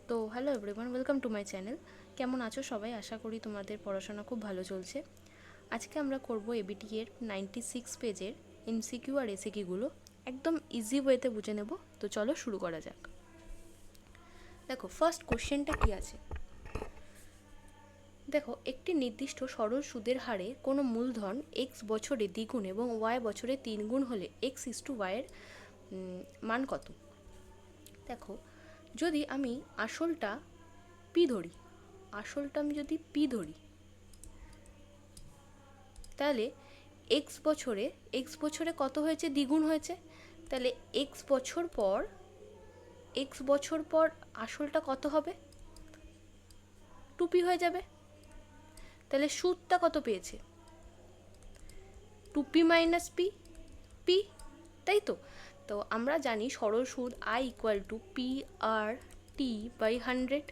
তো hello everyone, welcome to my channel. কেমন আছো সবাই? আশা করি তোমাদের পড়াশোনা খুব ভালো চলছে। আজকে আমরা করব এবিটি এর 96 পেজের এমসিকিউ আর এসিকিউগুলো একদম ইজি ওয়েতে বুঝে নেব। তো চলো শুরু করা যাক। দেখো ফার্স্ট কোশ্চেনটা কি আছে। দেখো একটি নির্দিষ্ট সরল সুদের হারে কোনো মূলধন এক্স বছরে দ্বিগুণ এবং ওয়াই বছরে 3 গুণ হলে এক্স ইস টু ওয়াইয়ের মান কত? দেখো যদি আমি আসলটা পি ধরি, আমি যদি পি ধরি, তাহলে এক্স বছরে কত হয়েছে? দ্বিগুণ হয়েছে। তাহলে এক্স বছর পর আসলটা কত হবে? 2p হয়ে যাবে। তাহলে সুদটা কত পেয়েছে? 2p মাইনাস পি, পি, তাই তো? তো আমরা জানি সরল সুদ I equal to P R T by 100।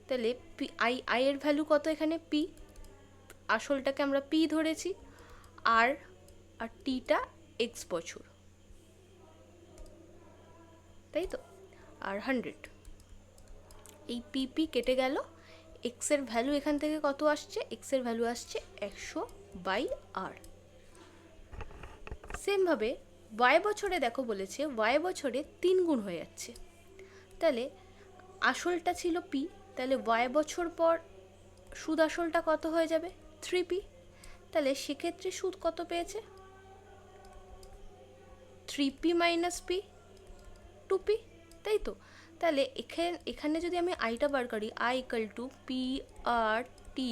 তাহলে পি আই এর ভ্যালু কত? এখানে পি, আসলটাকে আমরা পি ধরেছি, আর আর টিটা এক্স বছর, তাই তো? আর 100, এই পিপি কেটে গেল। এক্সের ভ্যালু এখান থেকে কত আসছে? এক্সের ভ্যালু আসছে 100/r। সেমভাবে ওয়াই বছরে দেখো বলেছে ওয়াই বছরে 3 গুণ হয়ে যাচ্ছে। তাহলে আসলটা ছিল পি, তাহলে ওয়াই বছর পর সুদ আসলটা কত হয়ে যাবে? 3p। তাহলে সেক্ষেত্রে সুদ কত পেয়েছে? 3p মাইনাস পি, 2p, তাই তো? তাহলে এখানে যদি আমি আইটা বার করি, I equal to P R T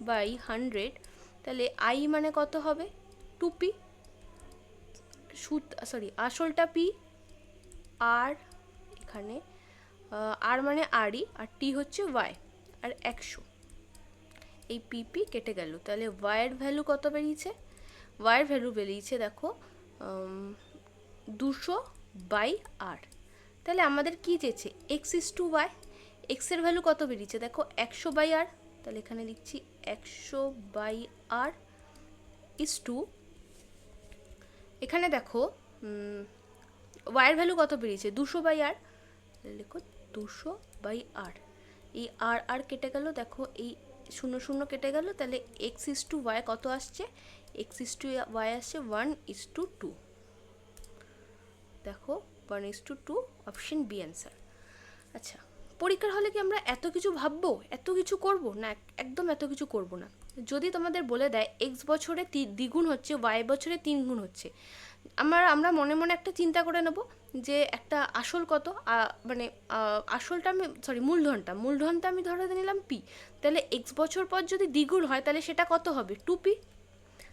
by 100, তাহলে আই মানে কত হবে? 2p, আসলটা পি, আর এখানে আর মানে আরই, আর টি হচ্ছে ওয়াই, আর 100। এই পিপি কেটে গেল। তাহলে ওয়াইয়ের ভ্যালু কত বেরিয়েছে? ওয়াইয়ের ভ্যালু বেরিয়েছে দেখো 200/r। তাহলে আমাদের কি চেয়েছে? X is to Y. এক্সের ভ্যালু কত বেরিয়েছে দেখো? 100/r। তাহলে এখানে লিখছি 100/r ইস টু, এখানে দেখো ওয়াইয়ের ভ্যালু কত বেরিয়েছে? 200/r। লিখো 200/r। এই আর আর কেটে গেল, দেখো এই 0 0 কেটে গেল। তাহলে এক্স ইস টু ওয়াই কত আসছে? এক্স ইস টু ওয়াই আসছে 1:2। দেখো 1:2, অপশন বি অ্যান্সার। আচ্ছা, পরীক্ষার হলে কি আমরা এত কিছু ভাববো, এত কিছু করব না? একদম এত কিছু করব না। যদি তোমাদের বলে দেয় এক্স বছরে দ্বিগুণ হচ্ছে, ওয়াই বছরে 3 গুণ হচ্ছে, আমরা মনে মনে একটা চিন্তা করে নেব যে একটা আসল কত, মানে আসলটা আমি মূলধনটা আমি ধরে নিলাম পি। তাহলে এক্স বছর পর যদি দ্বিগুণ হয় তাহলে সেটা কত হবে? 2p।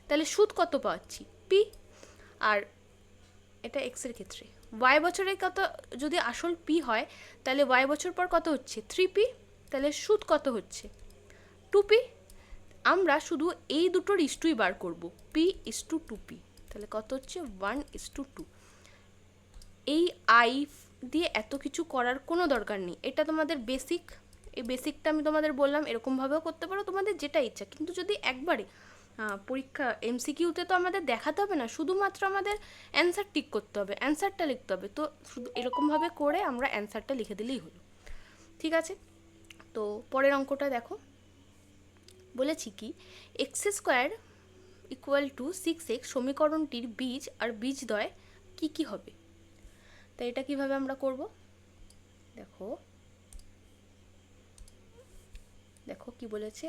তাহলে সুদ কত পাচ্ছি? পি। আর এটা এক্সের ক্ষেত্রে ওয়াই বছরে কত, যদি আসল পি হয় তাহলে ওয়াই বছর পর কত হচ্ছে? 3p। তাহলে সুদ কত হচ্ছে? 2p। আমরা শুধু এই দুটোর ইস্টুই বার করব, পি ইস টু 2p। তাহলে কত হচ্ছে? 1:2। এই আই দিয়ে এত কিছু করার কোনো দরকার নেই, এটা তোমাদের বেসিক। এই বেসিকটা আমি তোমাদের বললাম, এরকমভাবেও করতে পারো, তোমাদের যেটা ইচ্ছা। কিন্তু যদি একবারে পরীক্ষা এমসিকিউতে তো আমাদের দেখাতে হবে না, শুধুমাত্র আমাদের অ্যান্সার টিক করতে হবে, অ্যান্সারটা লিখতে হবে। তো শুধু এরকমভাবে করে আমরা অ্যান্সারটা লিখে দিলেই হলো। ঠিক আছে, তো পরের অঙ্কটা দেখো। বলেছি কি x² ইকুয়াল টু 6x সমীকরণটির বীজ আর বীজদ্বয় কি কি হবে? তাই এটা কিভাবে আমরা করব? দেখো দেখো কি বলেছে,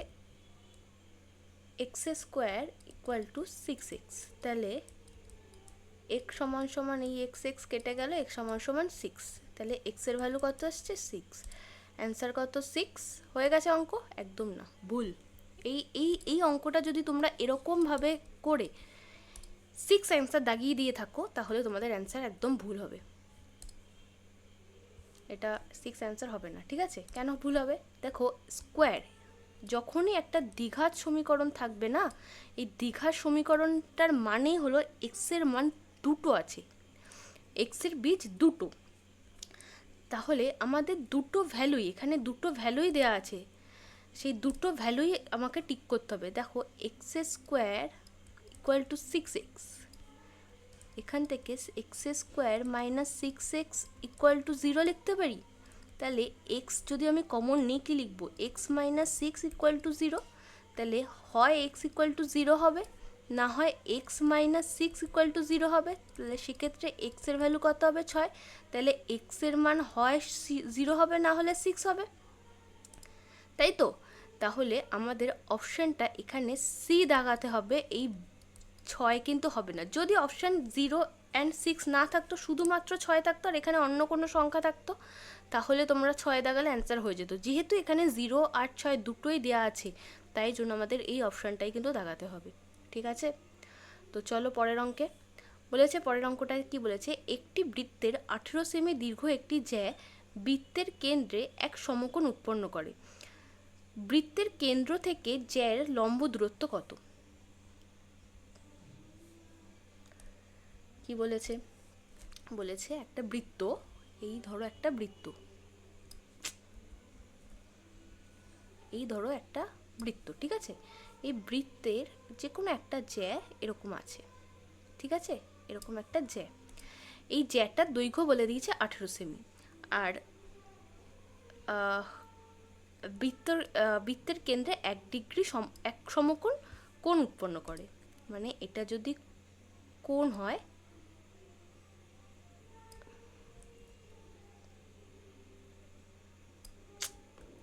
x² ইকুয়াল টু 6x। তাহলে x সমান সমান এই x কেটে গেল, x সমান সমান 6। তাহলে x এর ভ্যালু কত আসছে? 6। অ্যান্সার কত? 6 হয়ে গেছে অঙ্ক? একদম না, ভুল। এই এই এই অঙ্কটা যদি তোমরা এরকমভাবে করে 6 অ্যান্সার দাগিয়ে দিয়ে থাকো তাহলে তোমাদের অ্যান্সার একদম ভুল হবে। এটা 6 অ্যান্সার হবে না, ঠিক আছে? কেন ভুল হবে? দেখো স্কোয়ার, যখনই একটা দ্বিঘাত সমীকরণ থাকবে না, এই দ্বিঘাত সমীকরণটার মানেই হলো এক্সের মান দুটো আছে, এক্সের বীজ দুটো। তাহলে আমাদের দুটো ভ্যালুই, এখানে দুটো ভ্যালুই দেওয়া আছে, সেই দুটো ভ্যালুই আমাকে টিক করতে হবে। দেখো x² ইকুয়াল টু 6x, এখান থেকে x² minus 6x equal to 0 লিখতে পারি। তাহলে এক্স যদি আমি কমন নিই কী লিখবো, x minus six equal to zero. তাহলে হয় এক্স ইকুয়াল টু জিরো হবে, না হয় x minus six equal to zero হবে। তাহলে সেক্ষেত্রে এক্সের ভ্যালু কত হবে, 6। তাহলে এক্সের মান হয় জিরো হবে, না হলে সিক্স হবে, তাই তো। তাহলে আমাদের অপশানটা এখানে সি দাগাতে হবে, এই 6 কিন্তু হবে না। যদি অপশান 0 অ্যান্ড 6 না থাকতো, শুধুমাত্র 6 থাকতো আর এখানে অন্য কোনো সংখ্যা থাকতো, তাহলে তোমরা 6 দাগালে অ্যান্সার হয়ে যেত। যেহেতু এখানে 0 আর 6 দুটোই দেওয়া আছে, তাই জন্য আমাদের এই অপশানটাই কিন্তু দাগাতে হবে, ঠিক আছে। তো চলো পরের অঙ্কে। বলেছে পরের অঙ্কটায় কি বলেছে, একটি বৃত্তের 18 সেমি দীর্ঘ একটি জ্যা বৃত্তের কেন্দ্রে এক সমকোণ উৎপন্ন করে। বৃত্তের কেন্দ্র থেকে জ্যার লম্ব দূরত্ব কত? কি বলেছে, বলেছে একটা বৃত্ত, এই ধরো একটা বৃত্ত, এই ধরো একটা বৃত্ত, ঠিক আছে। এই বৃত্তের যে কোনো একটা জ্যা এরকম আছে, ঠিক আছে, এরকম একটা জ্যা। এই জ্যাটার দৈর্ঘ্য বলে দিয়েছে 18 সেমি, আর বৃত্তের কেন্দ্রে 1 ডিগ্রি এক সমকোণ কোণ উৎপন্ন করে। মানে এটা যদি কোণ হয়,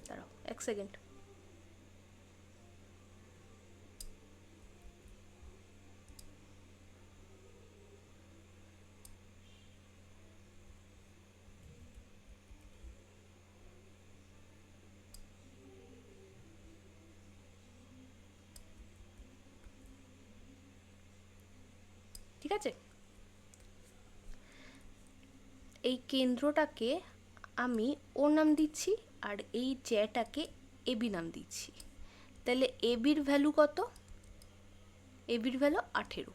দাঁড়াও এক সেকেন্ড, ঠিক আছে। এই কেন্দ্রটাকে আমি ও নাম দিচ্ছি আর এই জ্যাটাকে এবি নাম দিচ্ছি। তাহলে এবির ভ্যালু কত, এবির ভ্যালু 18।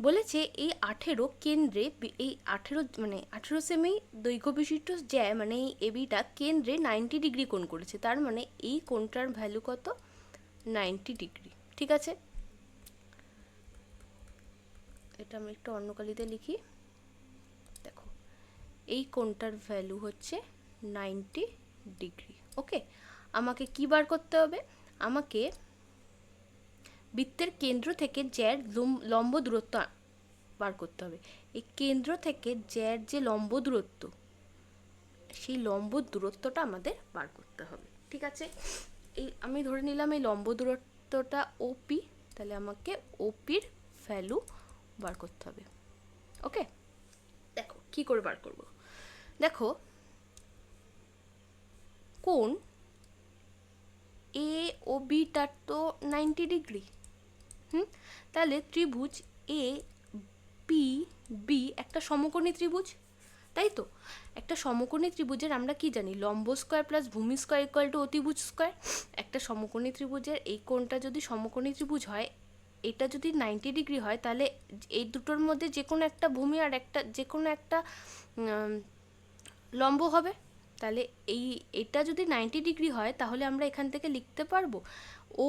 বলেছে এই 18 কেন্দ্রে, এই 18 মানে 18 সেমি দৈর্ঘ্য বিশিষ্ট জ্যা মানে এই এবিটা কেন্দ্রে 90 ডিগ্রি কোণ করেছে। তার মানে এই কোণটার ভ্যালু কত, 90 ডিগ্রি, ঠিক আছে। এটা আমি একটু অন্য কালিতে লিখি, দেখো এই কোণটার ভ্যালু হচ্ছে 90 ডিগ্রি। ওকে, আমাকে কি বার করতে হবে, আমাকে বৃত্তের কেন্দ্র থেকে জ্যার লম্ব দূরত্ব বার করতে হবে। এই কেন্দ্র থেকে জ্যার যে লম্ব দূরত্ব, সেই লম্ব দূরত্বটা আমাদের বার করতে হবে, ঠিক আছে। এই আমি ধরে নিলাম এই লম্ব দূরত্বটা ওপি, তাহলে আমাকে ওপির ভ্যালু বার করতে হবে। ওকে, দেখো কি করে বার করব, দেখো কোণ এ ও বিটার তো 90 ডিগ্রি, তাহলে ত্রিভুজ এ পি বি একটা সমকোণী ত্রিভুজ, তাই তো। একটা সমকোণী ত্রিভুজের আমরা কি জানি, লম্ব স্কোয়ার প্লাস ভূমি স্কোয়ার ইকুয়াল টু অতিভুজ স্কোয়ার। একটা সমকোণী ত্রিভুজের এই কোণটা যদি সমকোণী ত্রিভুজ হয়, এটা যদি 90 ডিগ্রি হয়, তাহলে এই দুটোর মধ্যে যে কোনো একটা ভূমি আর একটা যে কোনো একটা লম্ব হবে। তাহলে এটা যদি 90 ডিগ্রি হয়, তাহলে আমরা এখান থেকে লিখতে পারবো O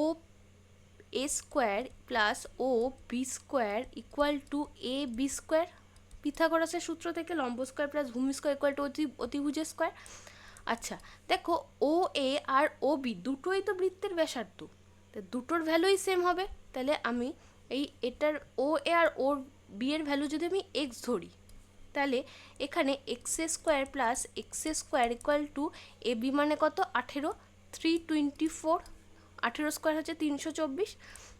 A square plus O B square equal to A B square. পিথাগোরাসের সূত্র থেকে লম্ব স্কোয়ার প্লাস ভূমি স্কোয়ার ইকুয়াল টু অতিভুজের স্কোয়ার। আচ্ছা দেখো, ও এ আর ও বি দুটোই তো বৃত্তের ব্যাসার্ধ, তো দুটোর ভ্যালুই সেম হবে। তাহলে আমি এটার ও এ আর ও বি এর ভ্যালু যদি আমি এক্স ধরি, তাহলে এখানে x square plus x square equal to A B মানে কত, 18, 324, 18 স্কোয়ার হচ্ছে 324,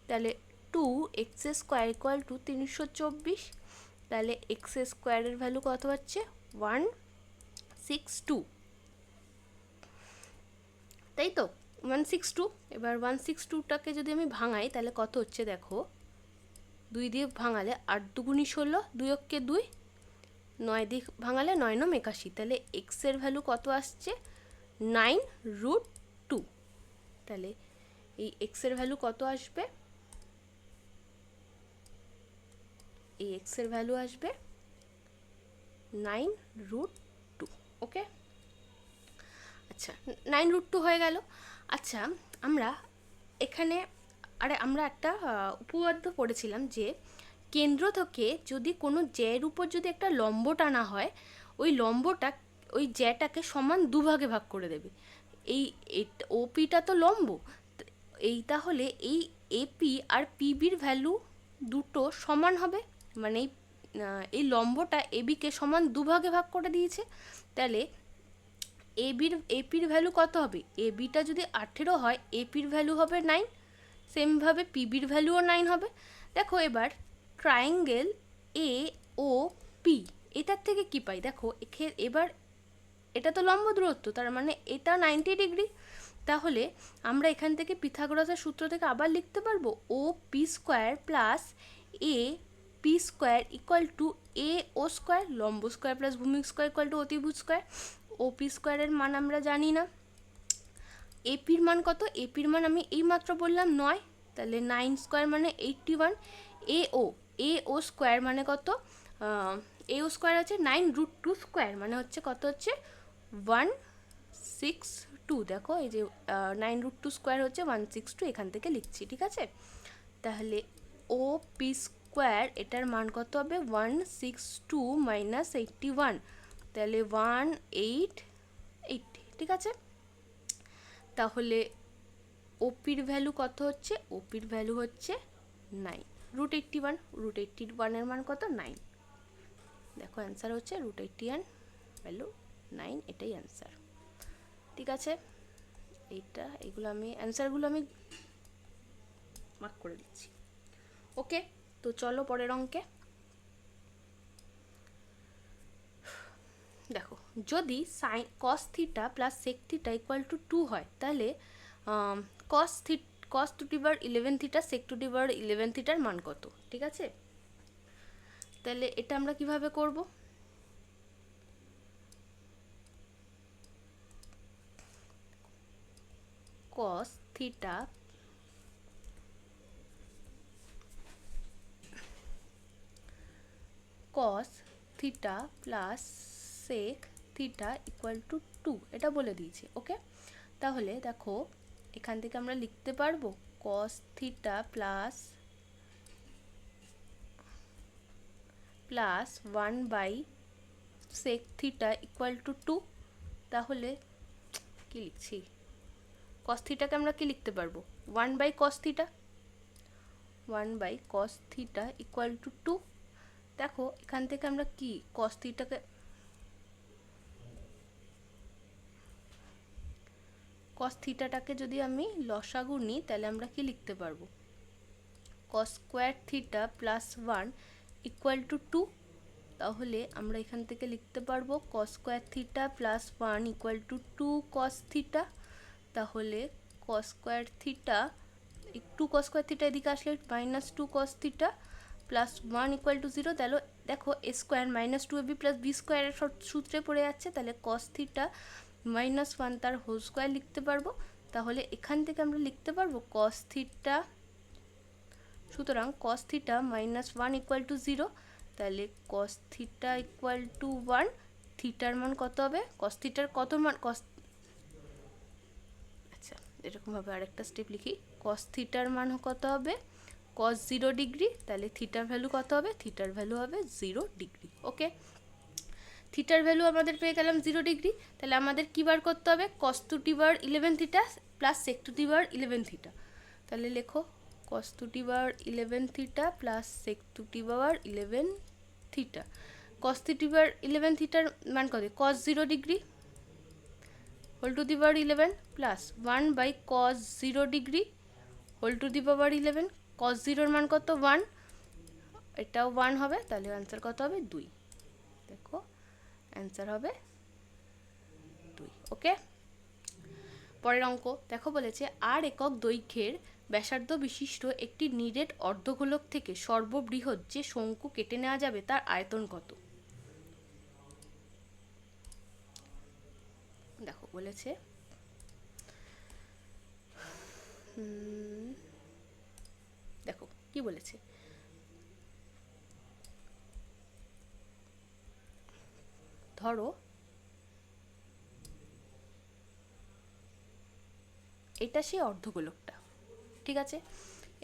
তাহলে 2x স্কোয়ার ইকুয়াল টু 324, তাহলে এক্স স্কোয়ারের ভ্যালু কত হচ্ছে 162, তাই তো 162। এবার 162টাকে যদি আমি ভাঙাই তাহলে কত হচ্ছে দেখো, 2 দিয়ে ভাঙালে 8 দুগুণি 16, 2 অক্ষে 2, 9 দিয়ে ভাঙালে 9 9 81, তাহলে এক্সের ভ্যালু কত আসছে 9√2। তাহলে এই এক্সের ভ্যালু কত আসবে, এই এক্সের ভ্যালু আসবে 9√2। ওকে, আচ্ছা 9√2 হয়ে গেল। আচ্ছা আমরা এখানে আমরা একটা উপপাদ্য পড়েছিলাম যে কেন্দ্র থেকে যদি কোনো জ্যার উপর যদি একটা লম্ব টানা হয়, ওই লম্বটা ওই জ্যাটাকে সমান দুভাগে ভাগ করে দেবে। এই ওপিটা তো লম্ব, এই তাহলে এই এপি আর পিবির ভ্যালু দুটো সমান হবে, মানে এই লম্বটা এবিকে সমান দুভাগে ভাগ করে দিয়েছে। তাহলে এপির ভ্যালু কত হবে? এবিটা যদি 18 হয়, এপির ভ্যালু হবে 9, সেমভাবে পিবির ভ্যালুও 9 হবে। দেখো এবার ট্রায়াঙ্গেল এ ও পি, এটার থেকে কি পাই? দেখো এবার এটা তো লম্ব দূরত্ব, তার মানে এটা 90 ডিগ্রি। তাহলে আমরা এখান থেকে পিথাগোরাসের সূত্র থেকে আবার লিখতে পারবো O P square plus A P square equal to A O square, লম্ব স্কোয়ার প্লাস ভূমিক স্কোয়ার ইকুয়াল টু অতিভুজ স্কোয়ার। ও পি স্কোয়ারের মান আমরা জানি না। এপির মান কত? এপির মান আমি এইমাত্র বললাম 9, তাহলে 9 স্কোয়ার মানে 81। এ ও স্কোয়ার মানে কত? এ ও স্কোয়ার আছে 9√2 স্কোয়ার, মানে হচ্ছে কত? হচ্ছে 162। দেখো এই যে 9√2 স্কোয়ার হচ্ছে 162, এখান থেকে লিখছি, ঠিক আছে? তাহলে ও পি স্কোয়ার এটার মান কত হবে? 162 মাইনাস 81, তাহলে 188, ঠিক আছে? তাহলে ওপির ভ্যালু কত হচ্ছে? ওপির ভ্যালু হচ্ছে 9 √81, √81 মান কত? 9। দেখো অ্যান্সার হচ্ছে √81 ভ্যালু 9, এটাই অ্যান্সার, ঠিক আছে? এইগুলো আমি অ্যান্সারগুলো আমি মার্ক করে দিচ্ছি। ওকে, তো চলো পরের অঙ্কে। দেখো যদি sine cos theta plus sec theta equal to 2 হয়, তাহলে কস 2^11 থিটা সেক 2^11 থিটার মান কত? ঠিক আছে, তাহলে এটা আমরা কিভাবে করব? Cos theta plus sec theta equal to 2, এটা বলে দিয়েছে। ওকে, তাহলে দেখো এখান থেকে আমরা লিখতে পারবো কস theta plus 1/sec theta equal to 2। তাহলে কি লিখছি? কস থিটাকে আমরা কি লিখতে পারবো? 1/cos theta, 1/cos theta equal to 2। দেখো এখান থেকে আমরা কি cos থিটাটাকে যদি আমি লসাগু নিই, তাহলে আমরা কি লিখতে পারবো? cos square theta plus 1 equal to 2। তাহলে আমরা এখান থেকে লিখতে পারবো cos square theta plus 1 equal to 2 cos theta. তাহলে cos square theta, 2 cos square theta এদিকে আসলে -2 cos theta plus 1 equal to 0। তাহলে দেখো এ স্কোয়ার -2ab প্লাস বি স্কোয়ারের সূত্রে পড়ে যাচ্ছে, তাহলে cos থিটা -1 তার হোল স্কোয়ার লিখতে পারবো। তাহলে এখান থেকে আমরা লিখতে পারবো cos থিটা, সুতরাং cos থিটা -1 ইকুয়াল টু 0। তাহলে cos থিটা ইকুয়াল টু 1, থিটার মান কত হবে? cos থিটার কত মান? আচ্ছা এরকমভাবে আরেকটা স্টেপ লিখি, cos থিটার মান কত হবে? cos 0 degree. তাহলে থিটার ভ্যালু কত হবে? থিটার ভ্যালু হবে 0 ডিগ্রি। ওকে, থিটার ভ্যালু আমাদের পেয়ে গেলাম 0 ডিগ্রি। তাহলে আমাদের কী বার করতে হবে? cos 2t/11 theta plus sec 2t/11 theta. তাহলে লেখো cos 2t/11 theta plus sec 2t/11 theta. cos 2t/11 থিটার মান কত? cos 0 degree whole to the power 11 plus 1/cos 0 degree whole to the power 11। cos 0 মান কত? 1, এটাও 1 হবে। তাহলে অ্যান্সার কত হবে? 2। দেখো অ্যান্সার হবে 2। ওকে, পরের অঙ্ক দেখো, বলেছে আর একক দৈর্ঘ্যের ব্যাসার্ধ বিশিষ্ট একটি নিরেট অর্ধগোলক থেকে সর্ববৃহৎ যে শঙ্কু কেটে নেওয়া যাবে তার আয়তন কত? দেখো বলেছে দেখো কি বলেছে, ধরো এটা সেই অর্ধগোলকটা, ঠিক আছে?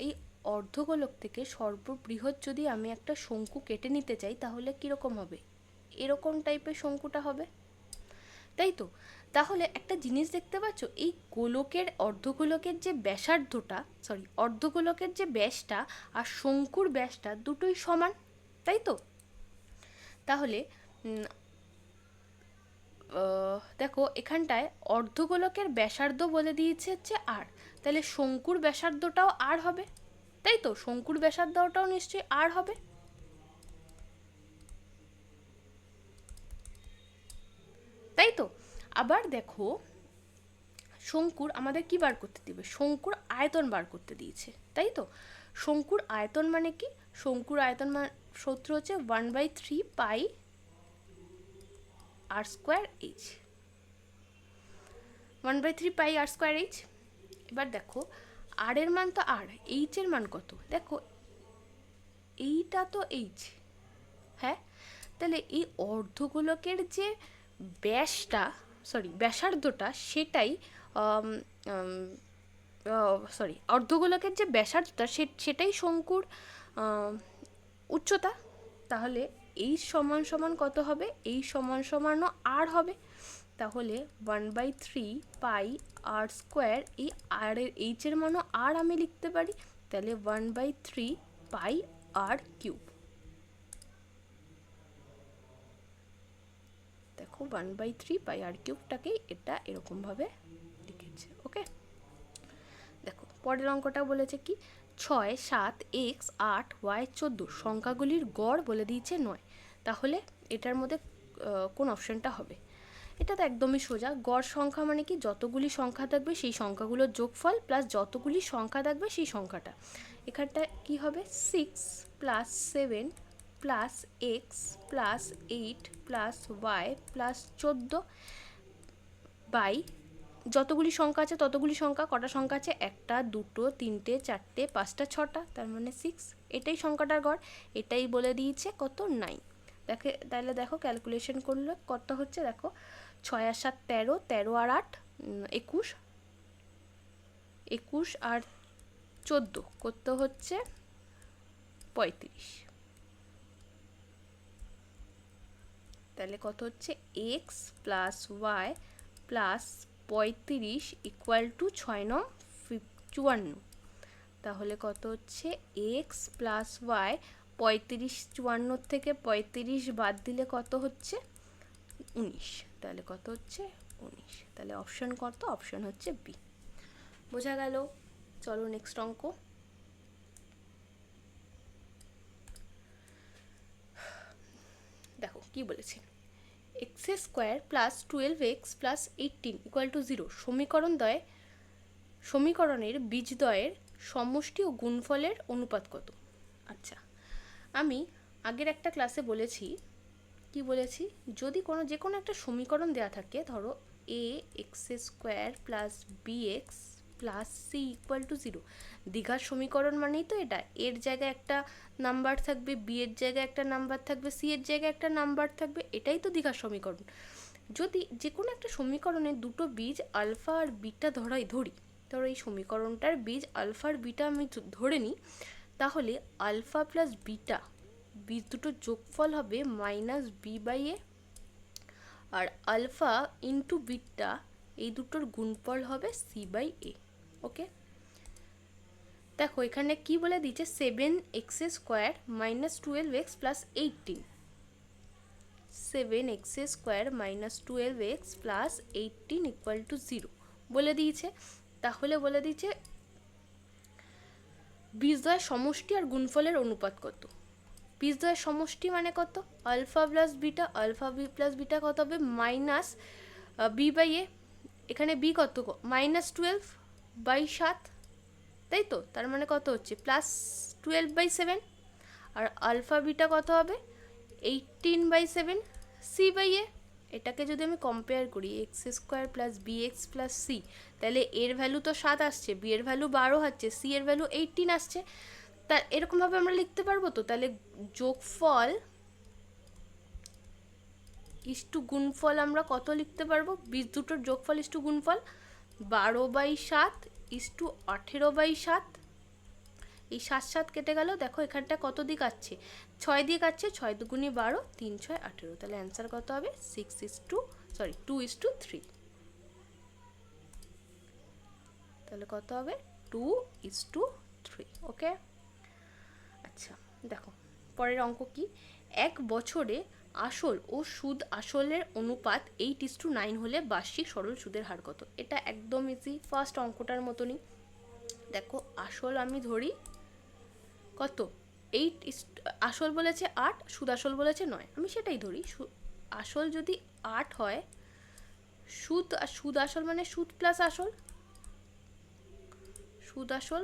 এই অর্ধগোলক থেকে সর্ববৃহৎ যদি আমি একটা শঙ্কু কেটে নিতে চাই, তাহলে কীরকম হবে? এরকম টাইপের শঙ্কুটা হবে। তাই তো? তাহলে একটা জিনিস দেখতে পাচ্ছ, এই গোলকের অর্ধগোলকের যে ব্যাসার্ধটা, অর্ধগোলকের যে ব্যাসটা আর শঙ্কুর ব্যাসটা দুটোই সমান, তাই তো? তাহলে দেখো এখানটায় অর্ধগোলকের ব্যাসার্ধ বলে দিয়েছে হচ্ছে আর, তাহলে শঙ্কুর ব্যাসার্ধটাও আর হবে, তাই তো? শঙ্কুর ব্যাসার্ধটাও নিশ্চয়ই আর হবে, তাই তো? আবার দেখো শঙ্কুর আমাদের কি বার করতে দিবে? শঙ্কুর আয়তন বার করতে দিয়েছে, তাই তো? শঙ্কুর আয়তন মানে কি? শঙ্কুর আয়তন সূত্র হচ্ছে 1/3 পাই আর স্কোয়ার এইচ, 1/3 পাই আর স্কোয়ার এইচ। এবার দেখো আর এর মান তো আর, এইচ এর মান কত? দেখো এইটা তো এইচ, হ্যাঁ, তাহলে এই অর্ধগোলকের যে ব্যাসটা, ব্যাসার্ধটা, সেটাই অর্ধগোলকের যে ব্যাসার্ধটা সেটাই শঙ্কুর উচ্চতা। তাহলে এই সমান সমান কত হবে? এই সমান সমানও আর হবে। তাহলে 1/3 পাই আর স্কোয়ার, এই আর এর এইচ এর মানও আর আমি লিখতে পারি, তাহলে 1/3 পাই আর কিউব। দেখো 1/3 পাই আর কিউবটাকেই এটা এরকমভাবে লিখেছে। ওকে, দেখো পরের অঙ্কটা বলেছে কি 6, 7, x, 8, y, 14 সংখ্যাগুলির গড় বলে দিয়েছে 9। তাহলে এটার মধ্যে কোন অপশনটা হবে? এটা তো একদমই সোজা। গড় সংখ্যা মানে কি? যতগুলি সংখ্যা থাকবে সেই সংখ্যাগুলোর যোগফল প্লাস যতগুলি সংখ্যা থাকবে সেই সংখ্যাটা। এখানটা কি হবে? 6 plus 7 plus x plus 8 plus y plus 14 by যতগুলি সংখ্যা আছে ততগুলি সংখ্যা। কটা সংখ্যা আছে? 1, 2, 3, 4, 5, 6টা, তার মানে 6। এটাই সংখ্যাটার গড়, এটাই বলে দিয়েছে কত? 9। তাহলে দেখো ক্যালকুলেশন করলে কত হচ্ছে, দেখো 6 আর 7 13, 13 আর 8 21, 21 আর 14 কত হচ্ছে? 35। তাহলে কত হচ্ছে? X plus y plus 35 equal to 6 54। তাহলে কত হচ্ছে? এক্স প্লাস ওয়াই, 35 54 থেকে 35 বাদ দিলে কত হচ্ছে? 19। তাহলে কত হচ্ছে? 19। তাহলে অপশন কত? অপশন হচ্ছে বি। বোঝা গেল? চলো নেক্সট অঙ্ক। দেখো কি বলেছে, x square plus 12x plus 18 equal to 0 সমীকরণের বীজদ্বয়ের সমষ্টি ও গুণফলের অনুপাত কত? আচ্ছা, আমি আগের একটা ক্লাসে বলেছি, কি বলেছি, যদি যে কোনো একটা সমীকরণ দেওয়া থাকে, ধরো a x square plus B x plus c equal to 0, দ্বিঘাত সমীকরণ মানেই তো এটা, এর জায়গায় একটা নাম্বার থাকবে, বি এর জায়গায় একটা নাম্বার থাকবে, সি এর জায়গায় একটা নাম্বার থাকবে, এটাই তো দ্বিঘাত সমীকরণ। যদি যে কোনো একটা সমীকরণে দুটো বীজ আলফা আর বিটা ধরি, ধরো এই সমীকরণটার বীজ আলফা আর বিটা আমি ধরে নিই, তাহলে আলফা প্লাস বিটা বীজ দুটোর যোগফল হবে মাইনাস বি বাই এ, আর আলফা ইন্টু বিটা এই দুটোর গুণফল হবে সি বাই এ। ওকে, দেখো এখানে কি বলে দিচ্ছে, 7x square minus 12x plus 18, 7x square minus 12x plus 18 equal to 0 বলে দিয়েছে। তাহলে বলে দিয়েছে বীজদ্বয়ের সমষ্টি আর গুণফলের অনুপাত কত? বীজদ্বয়ের সমষ্টি মানে কত? Alpha plus beta, alpha B plus beta কত হবে? মাইনাস বি বাই এ, এখানে বি কত? -12/7, তাই তো? তার মানে কত হচ্ছে? +12/7। আর আলফা বিটা কত হবে? 18/7 সি বাই এ। এটাকে যদি আমি কম্পেয়ার করি, x square plus B x plus C, তাহলে এর ভ্যালু তো 7 আসছে, বি এর ভ্যালু 12 হচ্ছে, সি এর ভ্যালু 18 আসছে। তা এরকমভাবে আমরা লিখতে পারবো তো? তাহলে যোগফল ইস্টু গুণফল আমরা কত লিখতে পারবো? বীজ দুটোর যোগফল ইস্টু গুণফল 12/7 ইস্টু 18/7। এই 7 7 কেটে গেল, দেখো এখানটা কত দিক আছে? 6 দিক আছে, 6 দুগুণে 12, 3 6 18। তাহলে অ্যান্সার কত হবে? 6:7। 2:3। তাহলে কত হবে 2:3। ওকে, আচ্ছা দেখো পরের অঙ্ক কি, এক বছরে আসল ও সুদ আসলের অনুপাত 8:9 হলে বার্ষিক সরল সুদের হার কত। এটা একদম ইজি, ফার্স্ট অঙ্কটার মতনই। দেখো আসল আমি ধরি কত 8, আসল বলেছে 8, সুদ আসল বলেছে 9, আমি সেটাই ধরি। আসল যদি 8 হয়, সুদ আসল মানে সুদ প্লাস আসল, সুদ আসল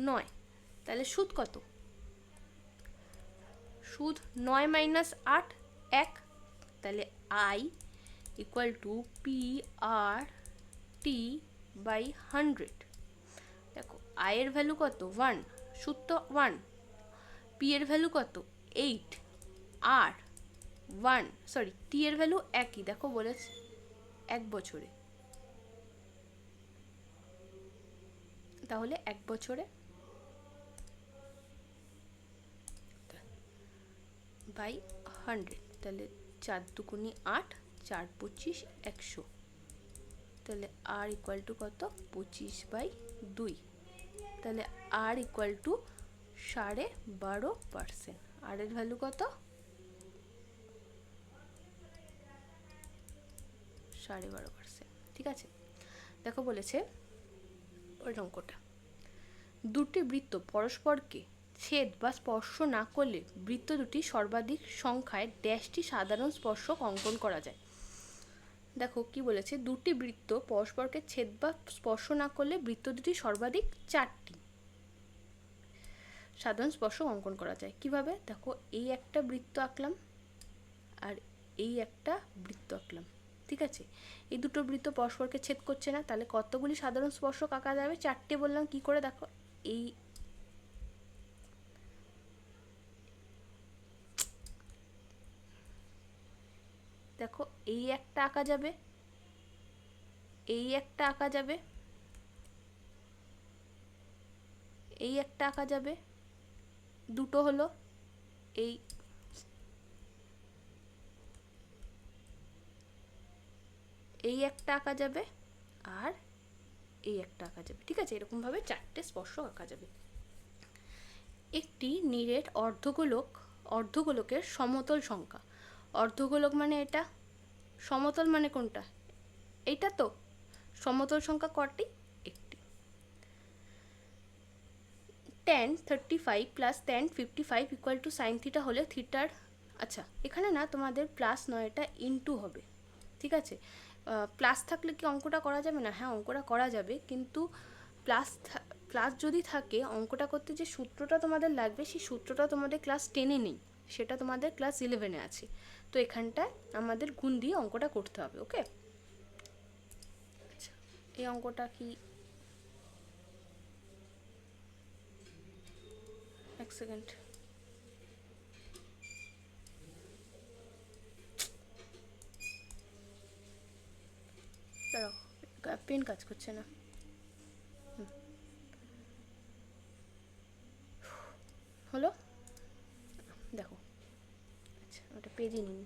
9, তাহলে সুদ কত, সুদ 9 মাইনাস 8 1, তাহলে I ইকুয়াল টু PR/T/100। দেখো I এর ভ্যালু কত 1, সুদ তো 1, P এর ভ্যালু কত 8, আর 1 সরি T এর ভ্যালু একই, দেখো বলেছে এক বছরে, তাহলে এক বছরে বাই 100, তাহলে 4 দুগুণি 8, 4 25 100, তাহলে R ইকুয়াল টু কত 25/2, তাহলে R ইকুয়াল টু 12.5%। আর এর ভ্যালু কত 12.5%। ঠিক আছে, দেখো বলেছে ওই অঙ্কটা, দুটি বৃত্ত পরস্পরকে ছেদ বা স্পর্শ না করলে বৃত্ত দুটি সর্বাধিক সংখ্যায় ড্যাশটি সাধারণ স্পর্শক অঙ্কন করা যায়। দেখো কি বলেছে, দুটি বৃত্ত পরস্পরকে ছেদ বা স্পর্শ না করলে বৃত্ত দুটি সর্বাধিক 4টি সাধারণ স্পর্শক অঙ্কন করা যায়। কিভাবে, দেখো এই একটা বৃত্ত আঁকলাম আর এই একটা বৃত্ত আঁকলাম, ঠিক আছে, এই দুটো বৃত্ত পরস্পরকে ছেদ করছে না, তাহলে কতগুলি সাধারণ স্পর্শক আঁকা যাবে, 4টে বললাম। কি করে, দেখো এই দেখো এই একটা আঁকা যাবে, এই একটা আঁকা যাবে, এই একটা আঁকা যাবে, দুটো হলো, এই এই একটা আঁকা যাবে আর এই একটা আঁকা যাবে, ঠিক আছে, এরকমভাবে 4টে স্পর্শক আঁকা যাবে। একটি নিরেট অর্ধগোলকের সমতল সংখ্যা, অর্ধগোলক মানে এটা, সমতল মানে কোনটা, এইটা তো, সমতল সংখ্যা কটি, একটি। tan 35 plus tan 55 equal to sine theta হলে থিটার, আচ্ছা এখানে না তোমাদের প্লাস নয়, এটা ইনটু হবে, ঠিক আছে। প্লাস থাকলে কি অঙ্কটা করা যাবে না, হ্যাঁ অঙ্কটা করা যাবে, কিন্তু প্লাস যদি থাকে অঙ্কটা করতে যে সূত্রটা তোমাদের লাগবে সেই সূত্রটা তোমাদের ক্লাস 10-এ নেই, সেটা তোমাদের ক্লাস 11-এ আছে, তো এখানটায় আমাদের গুণ দিয়ে অঙ্কটা করতে হবে। ওকে, আচ্ছা এই অঙ্কটা কি, এক সেকেন্ড, দাঁড়াও পেন কাজ করছে না, হলো, দেখো আচ্ছা ওটা পেজই নিন,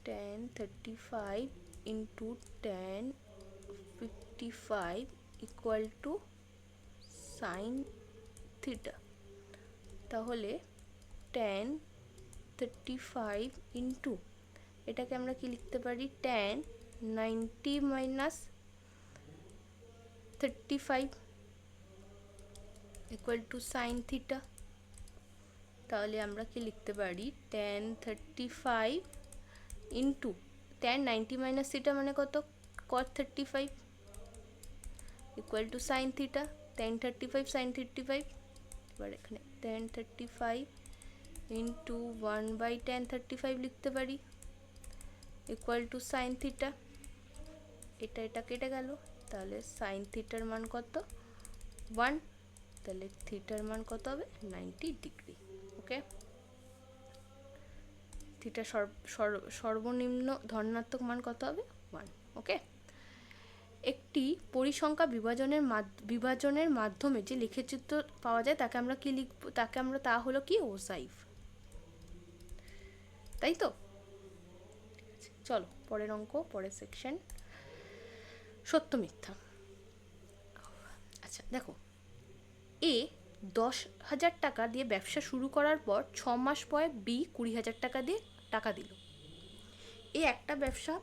tan 35 into tan 55 equal to sine theta, তাহলে tan 35 ইন্টু এটাকে আমরা কি লিখতে পারি, tan 90 minus 35 equal to sine theta, তাহলে আমরা কি লিখতে পারি tan 35 into tan 90 minus theta মানে কত cot 35 equal to sine theta, tan 35 sine 35, এবার এখানে tan 35 ইন্টু 1/tan 35 লিখতে পারি ইকুয়াল টু সাইন থিটা, এটা কেটে গেল, তাহলে সাইন থিটার মান কত 1, তাহলে থিটার মান কত হবে 90 ডিগ্রি। ওকে, থিটা সর্বনিম্ন ধনাত্মক মান কত হবে 1। ওকে, একটি পরিসংখ্যা বিভাজনের মাধ্যমে যে লেখচিত্র পাওয়া যায় তাকে আমরা কি লিখব, তা হলো কি ওসাইফ। তাই তো? চলো পরের অঙ্ক, পরের সেকশন, সত্য মিথ্যা। আচ্ছা দেখো, এ 10,000 টাকা দিয়ে ব্যবসা শুরু করার পর 6 মাস পরে বি 20,000 টাকা দিয়ে টাকা দিল। এ একটা ব্যবসা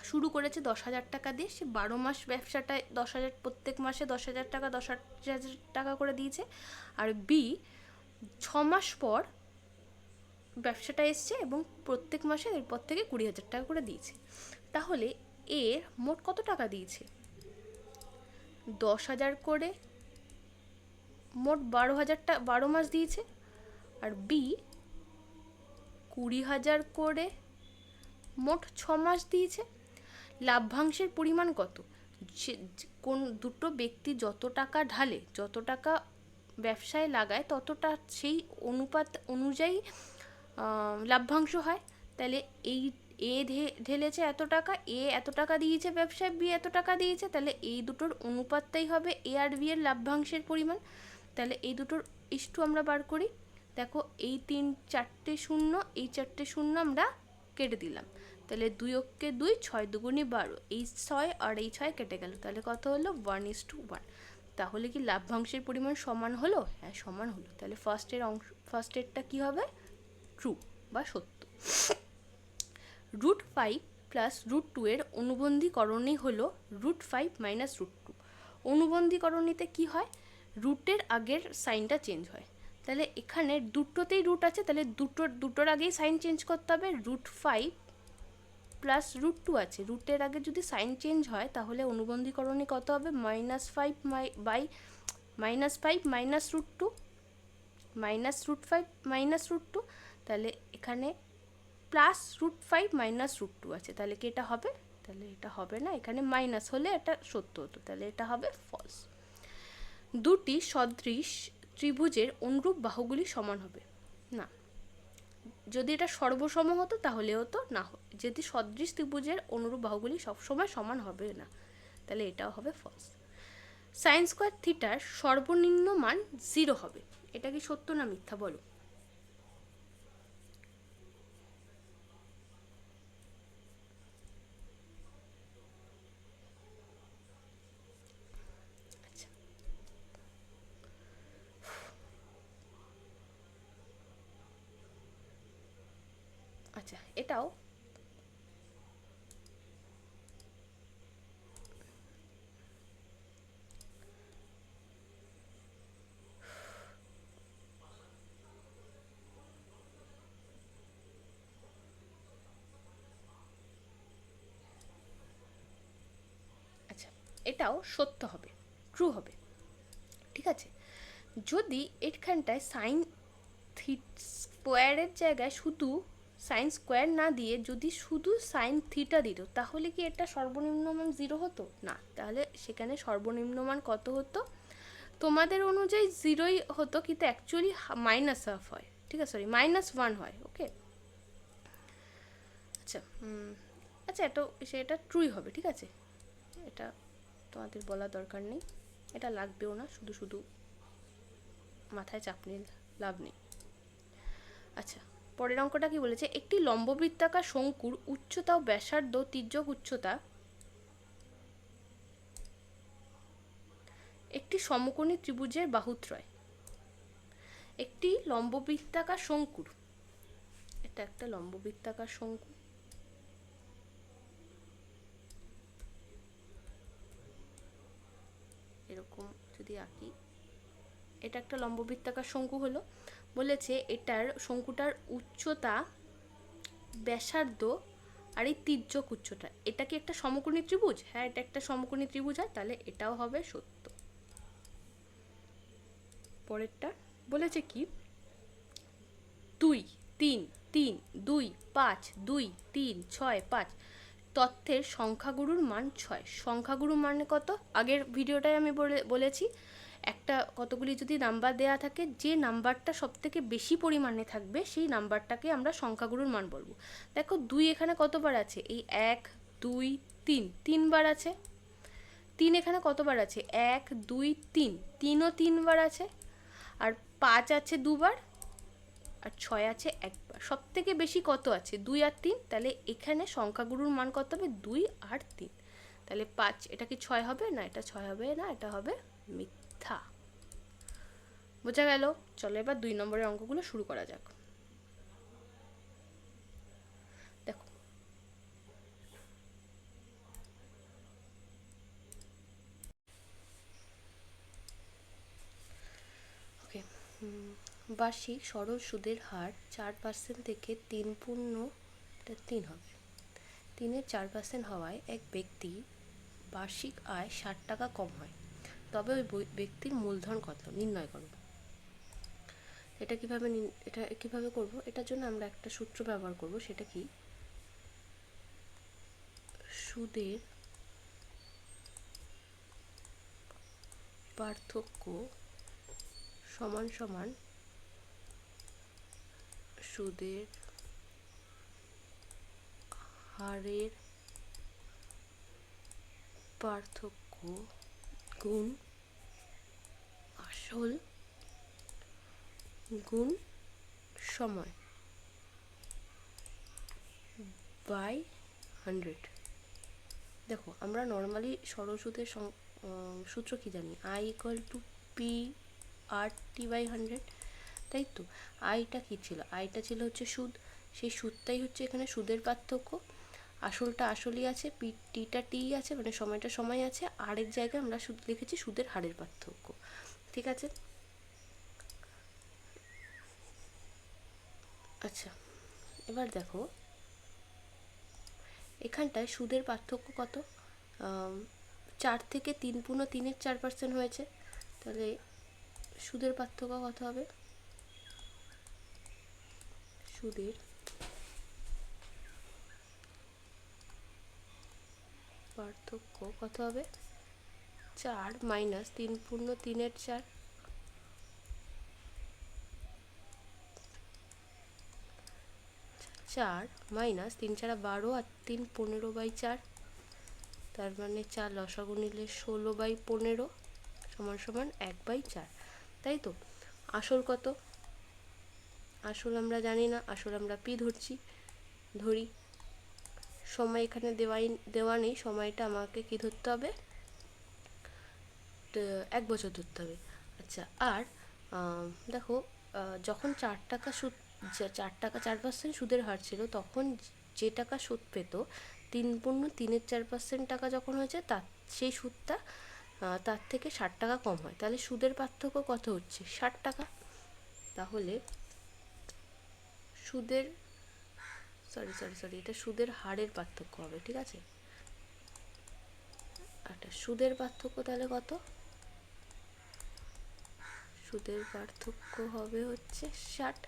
শুরু করেছে 10,000 টাকা দিয়ে, সে 12 মাস ব্যবসাটায় 10,000, প্রত্যেক মাসে 10,000 টাকা 10,000 টাকা করে দিয়েছে। আর বি 6 মাস পর ব্যবসাটা এসছে এবং প্রত্যেক মাসে এরপর থেকে 20,000 টাকা করে দিয়েছে। তাহলে এ মোট কত টাকা দিয়েছে? 10,000 করে মোট 12,000 টাকা 12 মাস দিয়েছে। আর বি 20,000 করে মোট 6 মাস দিয়েছে। লাভ্যাংশের পরিমাণ কত? কোন দুটো ব্যক্তি যত টাকা ঢালে, যত টাকা ব্যবসায় লাগায়, ততটা সেই অনুপাত অনুযায়ী লাভ্যাংশ হয়। তাহলে এই এ ঢেলেছে এত টাকা, এ এত টাকা দিয়েছে ব্যবসায়, বি এত টাকা দিয়েছে, তাহলে এই দুটোর অনুপাতটাই হবে এ আর বি এর লাভ্যাংশের পরিমাণ। তাহলে এই দুটোর ইস্টু আমরা বার করি। দেখো এই 4টে শূন্য, এই 4টে শূন্য আমরা কেটে দিলাম। তাহলে 2 অক্ষে 2, 6 দুগুণে 12, এই 6 আর এই 6 কেটে গেল। তাহলে কত হলো? 1:1। তাহলে কি লাভ্যাংশের পরিমাণ সমান হলো? হ্যাঁ সমান হলো। তাহলে ফার্স্টেরটা কি হবে? ট্রু বা সত্য। √5 প্লাস √2 এর অনুবন্ধীকরণই হলো √5 মাইনাস √2। অনুবন্ধীকরণীতে কি হয়? রুটের আগের সাইনটা চেঞ্জ হয়। তাহলে এখানে দুটোতেই রুট আছে, তাহলে দুটোর আগেই সাইন চেঞ্জ করতে হবে। √5 প্লাস √2 আছে, রুটের আগে যদি সাইন চেঞ্জ হয় তাহলে অনুবন্ধীকরণে কত হবে? -5 মাইনাস √2 মাইনাস √5 মাইনাস √2। তাহলে এখানে প্লাস √5 মাইনাস √2 আছে, তাহলে কি এটা হবে? তাহলে এটা হবে না, এখানে মাইনাস হলে এটা সত্য হতো, তাহলে এটা হবে ফলস। দুটি সদৃশ ত্রিভুজের অনুরূপ বাহুগুলি সমান হবে না। যদি এটা সর্বসম হতো তাহলে হতো, না যদি সদৃশ ত্রিভুজের অনুরূপ বাহুগুলি সবসময় সমান হবে না, তাহলে এটাও হবে ফলস। sin স্কয়ার থিটার সর্বনিম্ন মান 0 হবে। এটা কি সত্য না মিথ্যা বলো? আচ্ছা এটাও এটাও সত্য হবে, ট্রু হবে। ঠিক আছে, যদি এখানটায় সাইন স্কোয়ারের জায়গায় শুধু সাইন স্কোয়ার না দিয়ে যদি শুধু সাইন থিটা দিত, তাহলে কি এটা সর্বনিম্ন মান 0 হতো না? তাহলে সেখানে সর্বনিম্ন মান কত হতো? তোমাদের অনুযায়ী 0ই হতো, কিন্তু অ্যাকচুয়ালি -1 হয়। ঠিক আছে, সরি -1 হয়। ওকে আচ্ছা আচ্ছা, এটা ট্রুই হবে। ঠিক আছে, এটা তোমাদের বলার দরকার নেই, এটা লাগবেও না, শুধু শুধু মাথায় চাপ নিয়ে লাভ নেই। আচ্ছা পরের অঙ্কটা কি বলেছে? একটি লম্ববৃত্তাকার শঙ্কুর উচ্চতা ও ব্যাসার্ধ তির্যক উচ্চতা একটি সমকোণী ত্রিভুজের বাহুত্রয়। একটি লম্ববৃত্তাকার শঙ্কুর, এটা একটা লম্ববৃত্তাকার শঙ্কু, এরকম যদি আঁকি, এটা একটা লম্ববৃত্তাকার শঙ্কু হলো। বলেছে এটার শঙ্কুটার উচ্চতা, ব্যাসার্ধ আর এই তির্যক উচ্চতা, এটা কি একটা সমকোণী ত্রিভুজ? হ্যাঁ এটা একটা সমকোণী ত্রিভুজ হয়, তাহলে এটাও হবে সত্য। পরেরটা বলেছে কি? 2, 3, 3, 2, 5, 2, 3, 6, 5 তথ্যের সংখ্যাগুরুর মান 6। সংখ্যাগুরু মানে কত? আগের ভিডিওটায় আমি বলেছি একটা কতগুলি যদি নাম্বার দেয়া থাকে, যে নাম্বারটা সবথেকে বেশি পরিমাণে থাকবে সেই নাম্বারটাকে আমরা সংখ্যাগুরুর মান বলবো। দেখো 2 এখানে কতবার আছে? এই 1, 2, 3 3বার আছে। 3 এখানে কতবার আছে? 1, 2, 3 3ও 3বার আছে। আর 5 আছে 2বার, আর 6 আছে একবার। সব থেকে বেশি কত আছে? 2 আর 3। তাহলে এখানে সংখ্যাগুলোর মান কত হবে? 2 আর 3। তাহলে 5। এটা কি 6 হবে? না, এটা 6 হবে না, এটা হবে মিথ্যা। বোঝা গেল? চলো এবার 2 নম্বরের অঙ্কগুলো শুরু করা যাক। দেখো, ওকে। বার্ষিক সরল সুদের হার 4% থেকে 3 হবে। 3-এর 4% হওয়ায় এক ব্যক্তি বার্ষিক আয় 60 টাকা কম হয়, তবে ওই ব্যক্তির মূলধন কত নির্ণয় করো। এটা কিভাবে করব? এটার জন্য আমরা একটা সূত্র ব্যবহার করব। সেটা কি? সুদের পার্থক্য সমান সমান সুদের হারের পার্থক্য গুণ আসল গুণ সময় বাই 100। দেখো, আমরা নর্মালি সরল সুদের সূত্র কি জানি? I equal to P R T by 100, তাই তো? আইটা কি ছিল? আইটা ছিল হচ্ছে সুদ। সেই সুদটাই হচ্ছে এখানে সুদের পার্থক্য। আসলটা আসলই আছে, পি টিটা টি আছে, মানে সময়টা সময় আছে। আরের জায়গায় আমরা সুদ লিখেছি সুদের হারের পার্থক্য। ঠিক আছে? আচ্ছা, এবার দেখো এখানটায় সুদের পার্থক্য কত? 4 থেকে 3 × 4% হয়েছে। তাহলে সুদের পার্থক্য কত হবে? সুদের পার্থক্য কত হবে? 4 - 3 × 3 = 4। 4 - 3 × 4 = 12 আর 3 = 15/4। তার মানে 4 লসাগু নিলে 16/15 = 1/4, তাই তো? আসল কত? আসল আমরা জানি না, আসল আমরা পি ধরি। সময় এখানে দেওয়া নেই, সময়টা আমাকে কি ধরতে হবে? 1 বছর ধরতে হবে। আচ্ছা, আর দেখো, যখন 4 টাকা সুদ, 4 টাকা 4% সুদের হার ছিল, তখন যে টাকা সুদ পেত 3 × 3 = 4% টাকা যখন হয়েছে, সেই সুদটা তার থেকে 60 টাকা কম হয়। তাহলে সুদের পার্থক্য কত হচ্ছে? 60 টাকা। তাহলে সুদের সরি এটা সুদের হারের পার্থক্য হবে। ঠিক আছে? আচ্ছা, সুদের পার্থক্য তাহলে কত? সুদের পার্থক্য হবে হচ্ছে 60।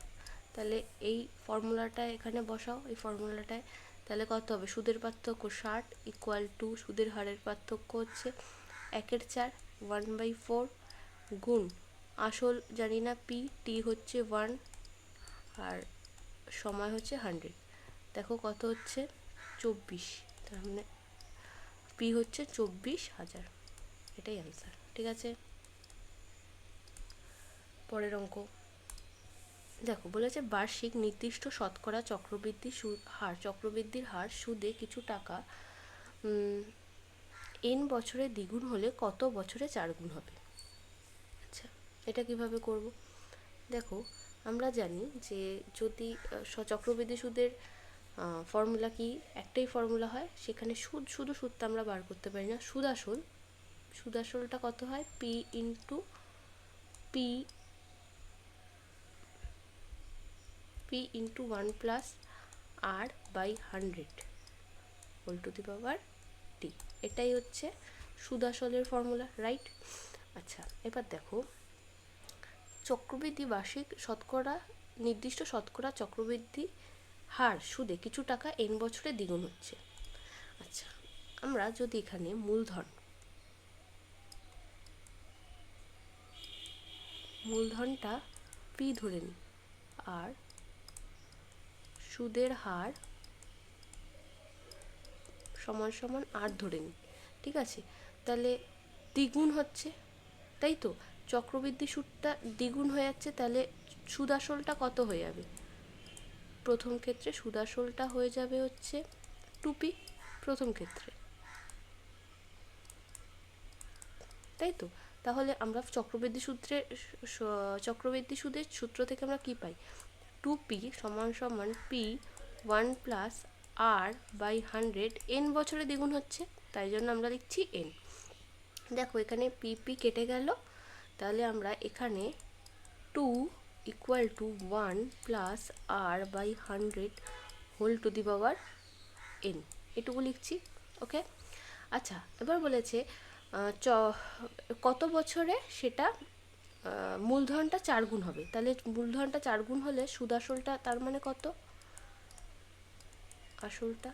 তাহলে এই ফর্মুলাটা এখানে বসাও, এই ফর্মুলাটায়। তাহলে কত হবে? সুদের পার্থক্য 60 = সুদের হারের পার্থক্য হচ্ছে 1/4 1/4 গুণ আসল জানি না পি, টি হচ্ছে 1 আর সময় হচ্ছে 100। দেখো কত হচ্ছে? 24। তার মানে পি হচ্ছে 24,000। এটাই অ্যান্সার। ঠিক আছে? পরের অঙ্ক দেখো, বলেছে বার্ষিক নির্দিষ্ট শতকরা চক্রবৃদ্ধির হার সুদে কিছু টাকা n বছরে দ্বিগুণ হলে কত বছরে 4 গুণ হবে? আচ্ছা, এটা কিভাবে করব? দেখো, আমরা জানি যে যদি চক্রবৃদ্ধি সুদের ফর্মুলা কি? একটাই ফর্মুলা হয়, সেখানে শুধু সুদটা আমরা বার করতে পারি না, সুদ আসলটা কত হয়? P into P 1 + r/100 whole to the power t. এটাই হচ্ছে সুদ আসলের ফর্মুলা, রাইট? আচ্ছা, এবার দেখো, চক্রবৃদ্ধি বার্ষিক নির্দিষ্ট শতকরা চক্রবৃদ্ধি হার সুদে কিছু টাকা n বছরে দ্বিগুণ হচ্ছে। আচ্ছা, আমরা যদি এখানে মূলধনটা পি ধরে নিই আর সুদের হার সমান সমান আর ধরে নিই, ঠিক আছে? তাহলে দ্বিগুণ হচ্ছে, তাই তো? চক্রবৃদ্ধি সুদটা দ্বিগুণ হয়ে যাচ্ছে, তাহলে সুদ আসলটা কত হয়ে যাবে? প্রথম ক্ষেত্রে সুদ আসলটা হয়ে যাবে হচ্ছে 2p প্রথম ক্ষেত্রে, তাই তো? তাহলে আমরা চক্রবৃদ্ধি সুদের সূত্র থেকে আমরা কি পাই? 2p সমান সমান p 1 plus r by 100 n বছরে দ্বিগুণ হচ্ছে, তাই জন্য আমরা লিখছি n। দেখো এখানে p কেটে গেল, তাহলে আমরা এখানে 2 equal to 1 plus r by 100 whole to the power n, এটুকু লিখছি। ওকে, আচ্ছা এবার বলেছে কত বছরে সেটা মূলধনটা 4 গুণ হবে। তাহলে মূলধনটা 4 গুণ হলে সুদ আসলটা তার মানে কত? আসলটা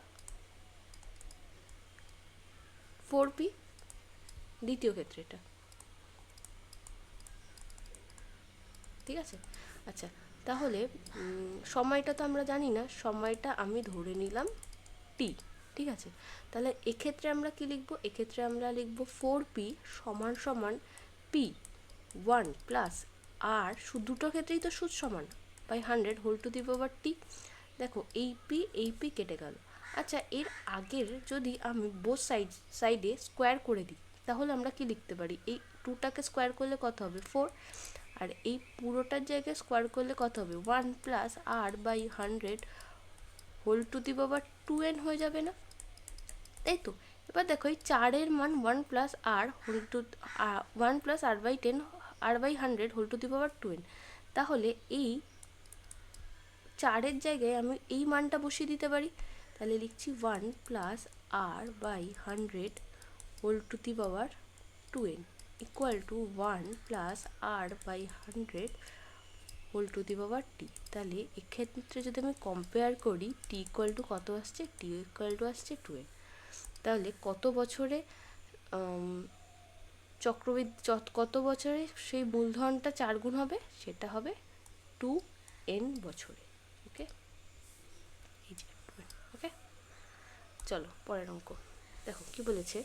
4p দ্বিতীয় ক্ষেত্রে এটা, ঠিক আছে। আচ্ছা তাহলে সময়টা তো আমরা জানি না, সময়টা আমি ধরে নিলাম t, ঠিক আছে। তাহলে এক্ষেত্রে আমরা কি লিখব? এক্ষেত্রে আমরা লিখব 4p সমান সমান p 1 প্লাস আর দুটো ক্ষেত্রেই তো সুদ সমান by 100 whole to the power t। দেখো এই p কেটে গেল। আচ্ছা এর আগের যদি আমি বোথ সাইডে স্কোয়ার করে দিই, তাহলে আমরা কি লিখতে পারি? এই 2টাকে স্কোয়ার করলে কত হবে? 4। আর এই পুরোটার জায়গায় স্কোয়ার করলে কত হবে? 1 plus r by 100 whole to the power 2n হয়ে যাবে না, তাই তো? এবার দেখো এই 4-এর মান 1 plus r whole to 1 plus r by 10 r by 100 whole to the power 2n। তাহলে এই 4-এর জায়গায় আমি এই মানটা বসিয়ে দিতে পারি। তাহলে লিখছি 1 plus r by 100 whole to the power 2n equal to 1 plus r by 100 whole to the power t। তাহলে এক্ষেত্রে যদি আমি কম্পেয়ার করি t ইকুয়াল টু কত আসছে? t ইকুয়াল টু আসছে 2n। তাহলে কত বছরে কত বছরে সেই মূলধনটা 4 গুণ হবে? সেটা হবে 2n বছরে। ওকে, এই যে 2n। ওকে, চলো পরের অঙ্ক দেখো কি বলেছে।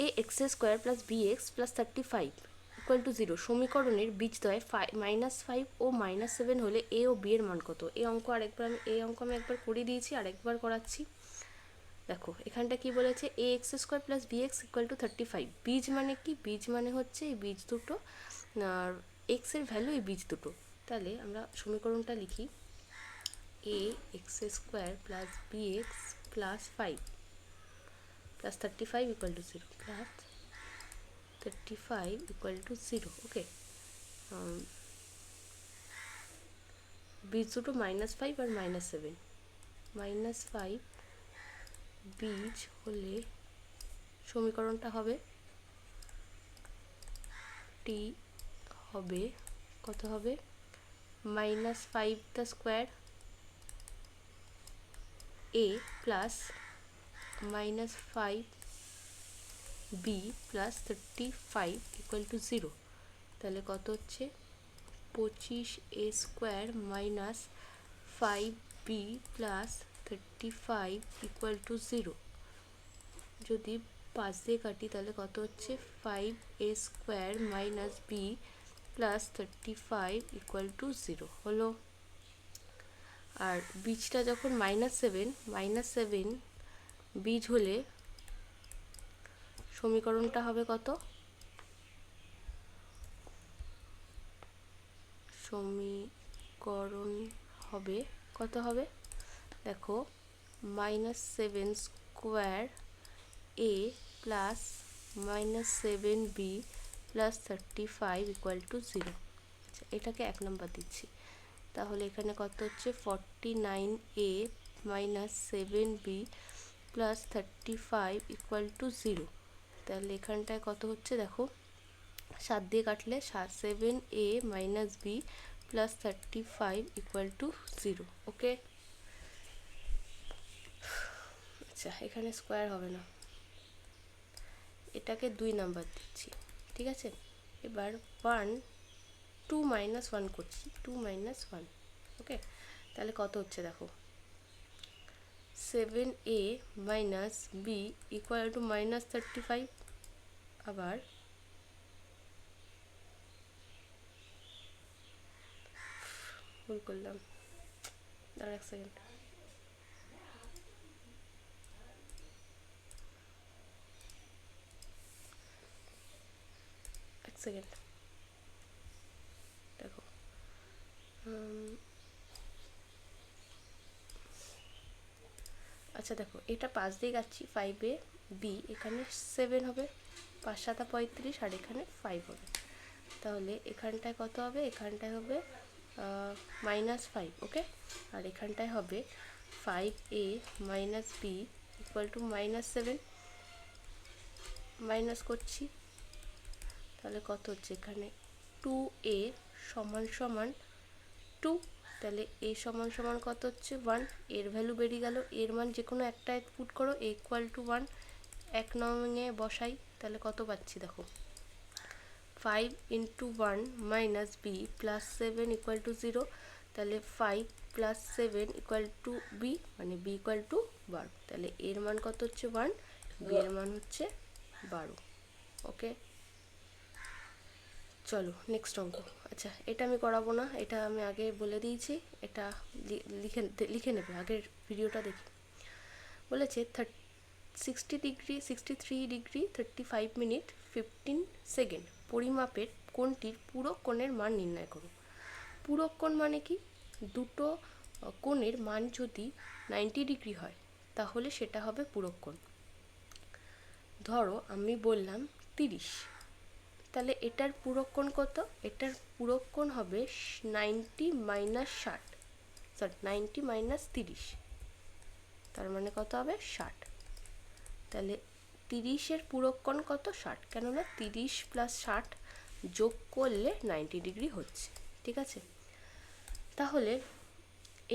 A x square plus B x plus 35 equal to 0 সমীকরণের বীজদ্বয় -5 ও -7 হলে এ ও বি এর মান কত? এই অঙ্ক আমি একবার করে দিয়েছি, আরেকবার করাচ্ছি। দেখো এখানটা কি বলেছে? A x square plus B x equal to 35। বীজ মানে কি? বীজ মানে হচ্ছে এই বীজ দুটো, আর এক্স এর ভ্যালু এই বীজ দুটো। তাহলে আমরা সমীকরণটা লিখি, a x square plus B x plus 5 plus 35 equal to 0 plus 35 equal to 0। Okay, বীজ দুটো -5 আর -7। -5 বীজ হলে সমীকরণটা হবে টি হবে কত হবে? -5 the square a plus -5 b plus 35 equal to 0। তাহলে কত হচ্ছে? 25 a square minus 5 b plus 35 equal to 0। যদি 5 দিয়ে কাটি তাহলে কত হচ্ছে? 5 a square minus b plus 35 equal to 0 হলো। আর বীজটা যখন -7 বীজ হলে সমীকরণটা হবে কত? সমীকরণ হবে কত হবে? দেখো -7 square a plus -7 b plus 35 equal to 0। আচ্ছা এটাকে 1 নম্বর দিচ্ছি। তাহলে এখানে কত হচ্ছে? 49 a minus 7 b plus 35 equal to 0। তাহলে এখানটায় কত হচ্ছে? দেখো 7 দিয়ে কাটলে 7 a minus b plus 35 equal to 0। Okay, আচ্ছা এখানে স্কোয়ার হবে না, এটাকে 2 নাম্বার দিচ্ছি, ঠিক আছে। এবার 2 - 1 করছি, 2 - 1। ওকে, তাহলে কত হচ্ছে? দেখো 7a minus b equal to -35। আবার ভুল করলাম, দাঁড়া এক সেকেন্ড। এক সেকেন্ড দেখো, আচ্ছা দেখো, এটা 5 দিয়ে যাচ্ছি, 5 বি, এখানে 7 হবে, 5 7 35, আর এখানে 5 হবে। তাহলে এখানটায় কত হবে, এখানটায় হবে -5, ওকে। আর এখানটায় হবে 5a minus b equal to -7, minus করছি, তাহলে কত হচ্ছে এখানে 2a সমান সমান 2, তাহলে a সমান সমান কত হচ্ছে 1, এর ভ্যালু বেরিয়ে গেল, এর মান যে কোনো একটা পুট করো, a ইকুয়াল টু 1, 1 নংয়ে বসাই, তাহলে কত পাচ্ছি দেখো, 5 into 1 minus b plus 7 equal to 0, তাহলে 5 প্লাস 7 ইকুয়াল টু বি, মানে বি ইকুয়াল টু 12, তাহলে এর মান কত হচ্ছে 1, বি এর মান হচ্ছে 12, ওকে। চলো নেক্সট অঙ্ক। আচ্ছা এটা আমি করাবো না, এটা আমি আগে বলে দিয়েছি, এটা লিখে নেবে, আগের ভিডিওটা দেখে। বলেছে 60 ডিগ্রি 63 ডিগ্রি 35 মিনিট 15 সেকেন্ড পরিমাপের কোণটির পূরক কোণের মান নির্ণয় করো। পূরক কোণ মানে কি, দুটো কোণের মান যদি 90 ডিগ্রি হয় তাহলে সেটা হবে পূরক কোণ। ধরো আমি বললাম 30, তাহলে এটার পূরক কোণ কত, এটার পূরক কোণ হবে 90 মাইনাস 60, সরি 90 মাইনাস 30, তার মানে কত হবে 60, তাহলে 30-এর পূরক কোণ কত 60, কেননা 30 প্লাস 60 যোগ করলে 90 ডিগ্রি হচ্ছে, ঠিক আছে। তাহলে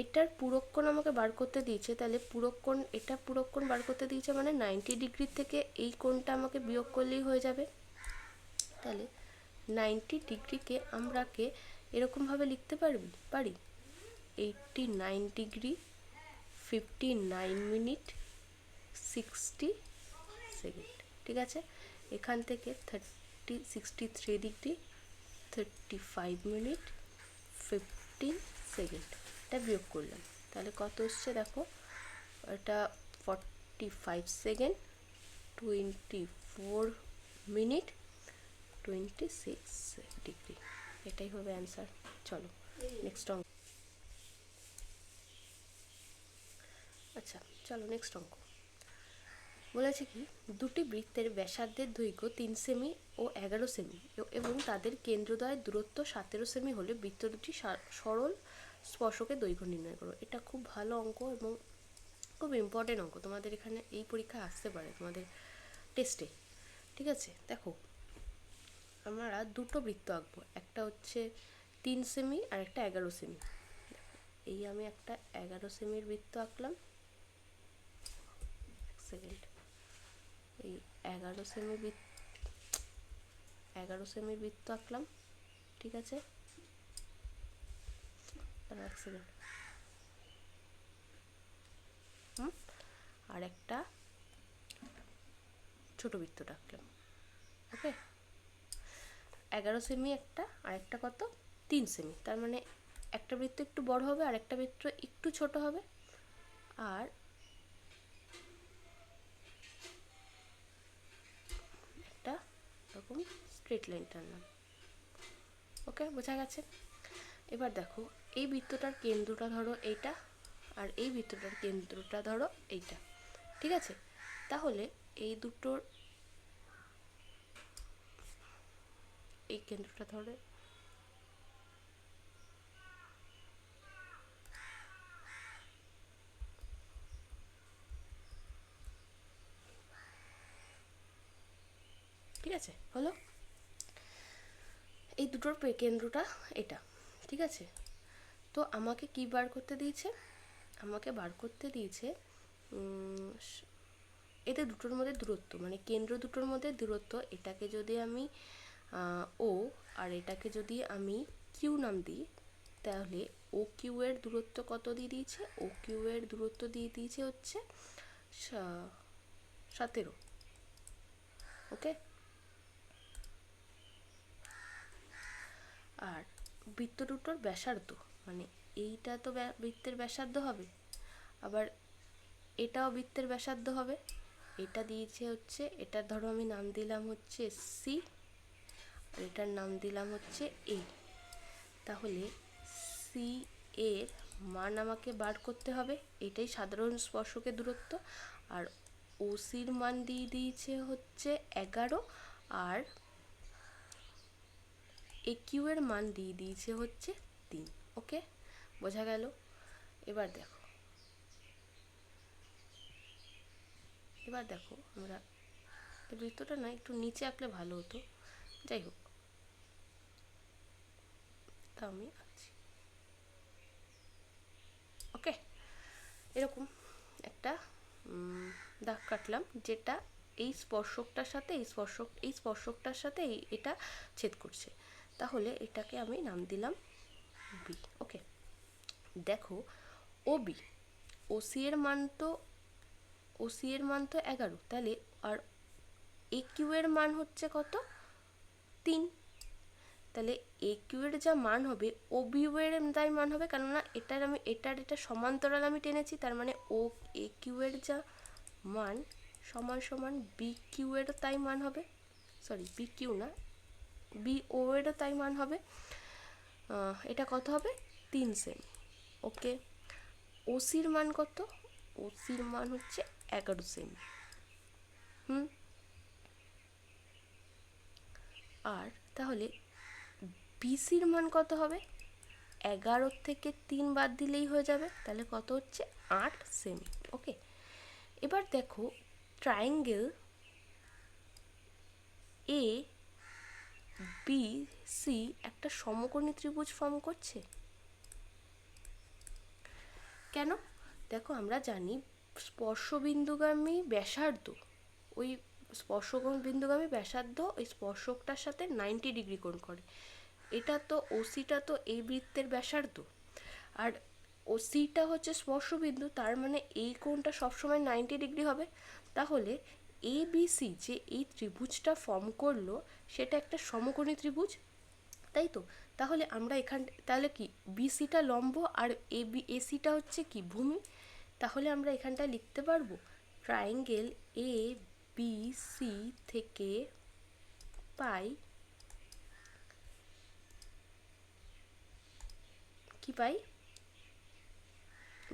এটার পূরক কোণ আমাকে বার করতে দিয়েছে, তাহলে পূরক কোণ, এটা পূরক কোণ বার করতে দিয়েছে মানে 90 ডিগ্রি থেকে এই কোণটা আমাকে বিয়োগ করলেই হয়ে যাবে। তাহলে 90 ডিগ্রিকে আমরাকে এরকমভাবে লিখতে পারি 89 ডিগ্রি 59 মিনিট 60 সেকেন্ড, ঠিক আছে। এখান থেকে 63 ডিগ্রি 35 মিনিট 15 সেকেন্ড, এটা বিয়োগ করলাম, তাহলে কত হচ্ছে দেখো, এটা 45 সেকেন্ড 24 মিনিট 26 ডিগ্রি, এটাই হবে অ্যান্সার। চলো নেক্সট অঙ্ক। আচ্ছা চলো নেক্সট অঙ্ক। বলেছে কি, দুটি বৃত্তের ব্যাসার্ধের দৈর্ঘ্য 3 সেমি ও 11 সেমি এবং তাদের কেন্দ্রদ্বয়ের দূরত্ব 17 সেমি হলে বৃত্ত দুটি সরল স্পর্শকের দৈর্ঘ্য নির্ণয় করো। এটা খুব ভালো অঙ্ক এবং খুব ইম্পর্টেন্ট অঙ্ক, তোমাদের এখানে এই পরীক্ষায় আসতে পারে তোমাদের টেস্টে, ঠিক আছে। দেখো আমরা দুটো বৃত্ত আঁকবো, একটা হচ্ছে 3 সেমি আর একটা 11 সেমি। এই আমি একটা 11 সেমির বৃত্ত আঁকলাম, এক সেকেন্ড, এই 11 সেমির বৃত্ত আঁকলাম, ঠিক আছে। এক সেকেন্ড, আর একটা ছোট বৃত্তটা আঁকলাম, ওকে। 11 সেমি একটা, আর একটা কত 3 সেমি, তার মানে একটা বৃত্ত একটু বড় হবে আর একটা বৃত্ত একটু ছোট হবে, আর একটা এরকম স্ট্রেট লাইন টানলাম, ওকে, বোঝা গেছে। এবার দেখো এই বৃত্তটার কেন্দ্রটা ধরো এইটা, আর এই বৃত্তটার কেন্দ্রটা ধরো এইটা, ঠিক আছে। তাহলে এই দুটোর এই কেন্দ্রটা ধরে ঠিক আছে, হলো এই দুটোর কেন্দ্রটা এটা, ঠিক আছে। তো আমাকে কি বার করতে দিয়েছে, আমাকে বার করতে দিয়েছে এদের দুটোর মধ্যে দূরত্ব, মানে কেন্দ্র দুটোর মধ্যে দূরত্ব, এটাকে যদি আমি ও আর এটাকে যদি আমি কিউ নাম দিই, তাহলে ও কিউ এর দূরত্ব কত দিয়ে দিয়েছে, ও কিউ এর দূরত্ব দিয়ে দিয়েছে হচ্ছে 17, ওকে। আর বৃত্ত দুটোর ব্যাসার্ধ, মানে এইটা তো বৃত্তের ব্যাসার্ধ হবে, আবার এটাও বৃত্তের ব্যাসার্ধ হবে। এটা দিয়েছে হচ্ছে, এটা ধরো আমি নাম দিলাম হচ্ছে সি, আর এটার নাম দিলাম হচ্ছে এ। তাহলে সি এর মান আমাকে বার করতে হবে, এটাই সাধারণ স্পর্শকের দূরত্ব। আর ওসির মান দিয়ে দিয়েছে হচ্ছে 11, আর একিউ এর মান দিয়ে দিয়েছে হচ্ছে 3। ওকে, বোঝা গেল? এবার দেখো আমরা বৃত্তটা না একটু নিচে আঁকলে ভালো হতো, যাই হোক, তা আমি আঁকছি। ওকে, এরকম একটা দাগ কাটলাম, যেটা এই স্পর্শকটার সাথে এই স্পর্শকটার সাথে এটা ছেদ করছে। তাহলে এটাকে আমি নাম দিলাম বি। ওকে, দেখো ওবি, ওসি এর মান তো 11, তাহলে আর একিউ এর মান হচ্ছে কত? 3। তাহলে একিউ এর যা মান হবে ওবিউ এর তাই মান হবে, কেননা এটা সমান্তরাল আমি টেনেছি, তার মানে ও একিউ এর যা মান সমান সমান বি কিউ এরও তাই মান হবে, সরি বি কিউ না, বি ও এরও তাই মান হবে। এটা কত হবে? 3 সেমি। ওকে, ওসির মান কত? ওসির মান হচ্ছে 11 সেমি। আর তাহলে বিসির মান কত হবে? 11 থেকে 3 বাদ দিলেই হয়ে যাবে, তাহলে কত হচ্ছে? 8 সেমি। ওকে, এবার দেখো ট্রায়াঙ্গেল এ বি সি একটা সমকোণী ত্রিভুজ ফর্ম করছে। কেন? দেখো আমরা জানি স্পর্শবিন্দুগামী ব্যাসার্ধ, ওই স্পর্শবিন্দুগামী ব্যাসার্ধ ওই স্পর্শকটার সাথে 90 ডিগ্রি কোণ করে। এটা তো ওসিটা তো এই বৃত্তের ব্যাসার্ধ, আর ওসিটা হচ্ছে স্পর্শবিন্দু, তার মানে এই কোণটা সবসময় 90 ডিগ্রি হবে। তাহলে এ বি সি যে এই ত্রিভুজটা ফর্ম করলো সেটা একটা সমকোণী ত্রিভুজ, তাই তো? তাহলে আমরা তাহলে কি বিসিটা লম্ব আর এসিটা হচ্ছে কি ভূমি। তাহলে আমরা এখানটা লিখতে পারবো ট্রায়াঙ্গেল এ বি সি থেকে পাই কি পাই?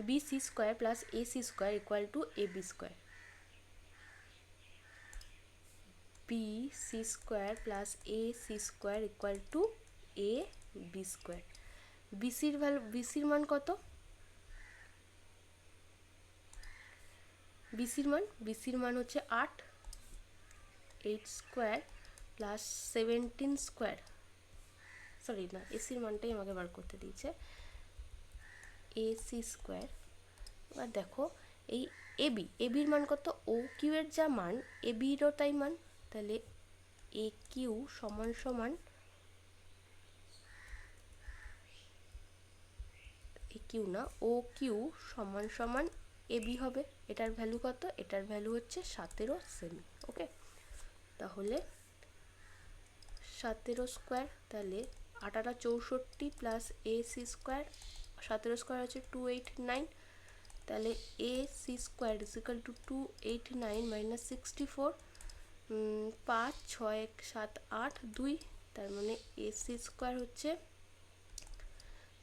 BC square plus AC square equal to AB square. BC square plus AC square equal to A B square. বিসির মান কত? বিসির মান হচ্ছে 8 স্কোয়ার প্লাস 17 স্কোয়ার, সরি না, এসির মানটাই আমাকে বার করতে দিয়েছে, এসি স্কোয়ার। এবার দেখো এই এবির মান কত? ও কিউ এর যা মান এবিরও তাই মান, তাহলে এ কিউ সমান সমান এ কিউ না, ও কিউ সমান সমান এবি হবে। এটার ভ্যালু কত? এটার ভ্যালু হচ্ছে 17 সেমি। ওকে, তাহলে 17 স্কোয়ার, তাহলে 8 64 প্লাস এসি স্কোয়ার, 17 স্কোয়ার হচ্ছে 289, তাহলে A C square equal to 289 minus 64, 5 6 7 8 2, তার মানে এসি স্কোয়ার হচ্ছে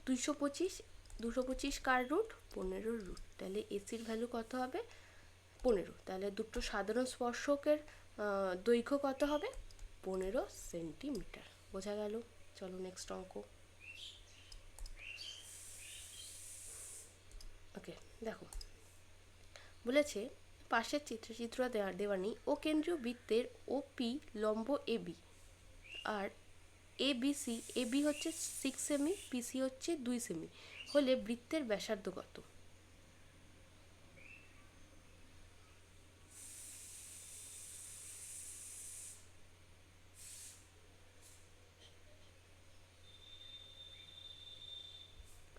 225। 225 কার রুট? 15 রুট, তাহলে এসির ভ্যালু কত হবে? 15। তাহলে দুটো সাধারণ স্পর্শকের দৈর্ঘ্য কত হবে? 15 সেন্টিমিটার। বোঝা গেল? চলো নেক্সট অঙ্ক। ওকে, দেখো বলেছে পাশের চিত্র দেওয়া নেই, ও কেন্দ্রীয় বৃত্তের ও পি লম্ব এবি, আর এবি হচ্ছে 6 সেমি, পিসি হচ্ছে 2 সেমি, হলে বৃত্তের ব্যাসার্ধ কত?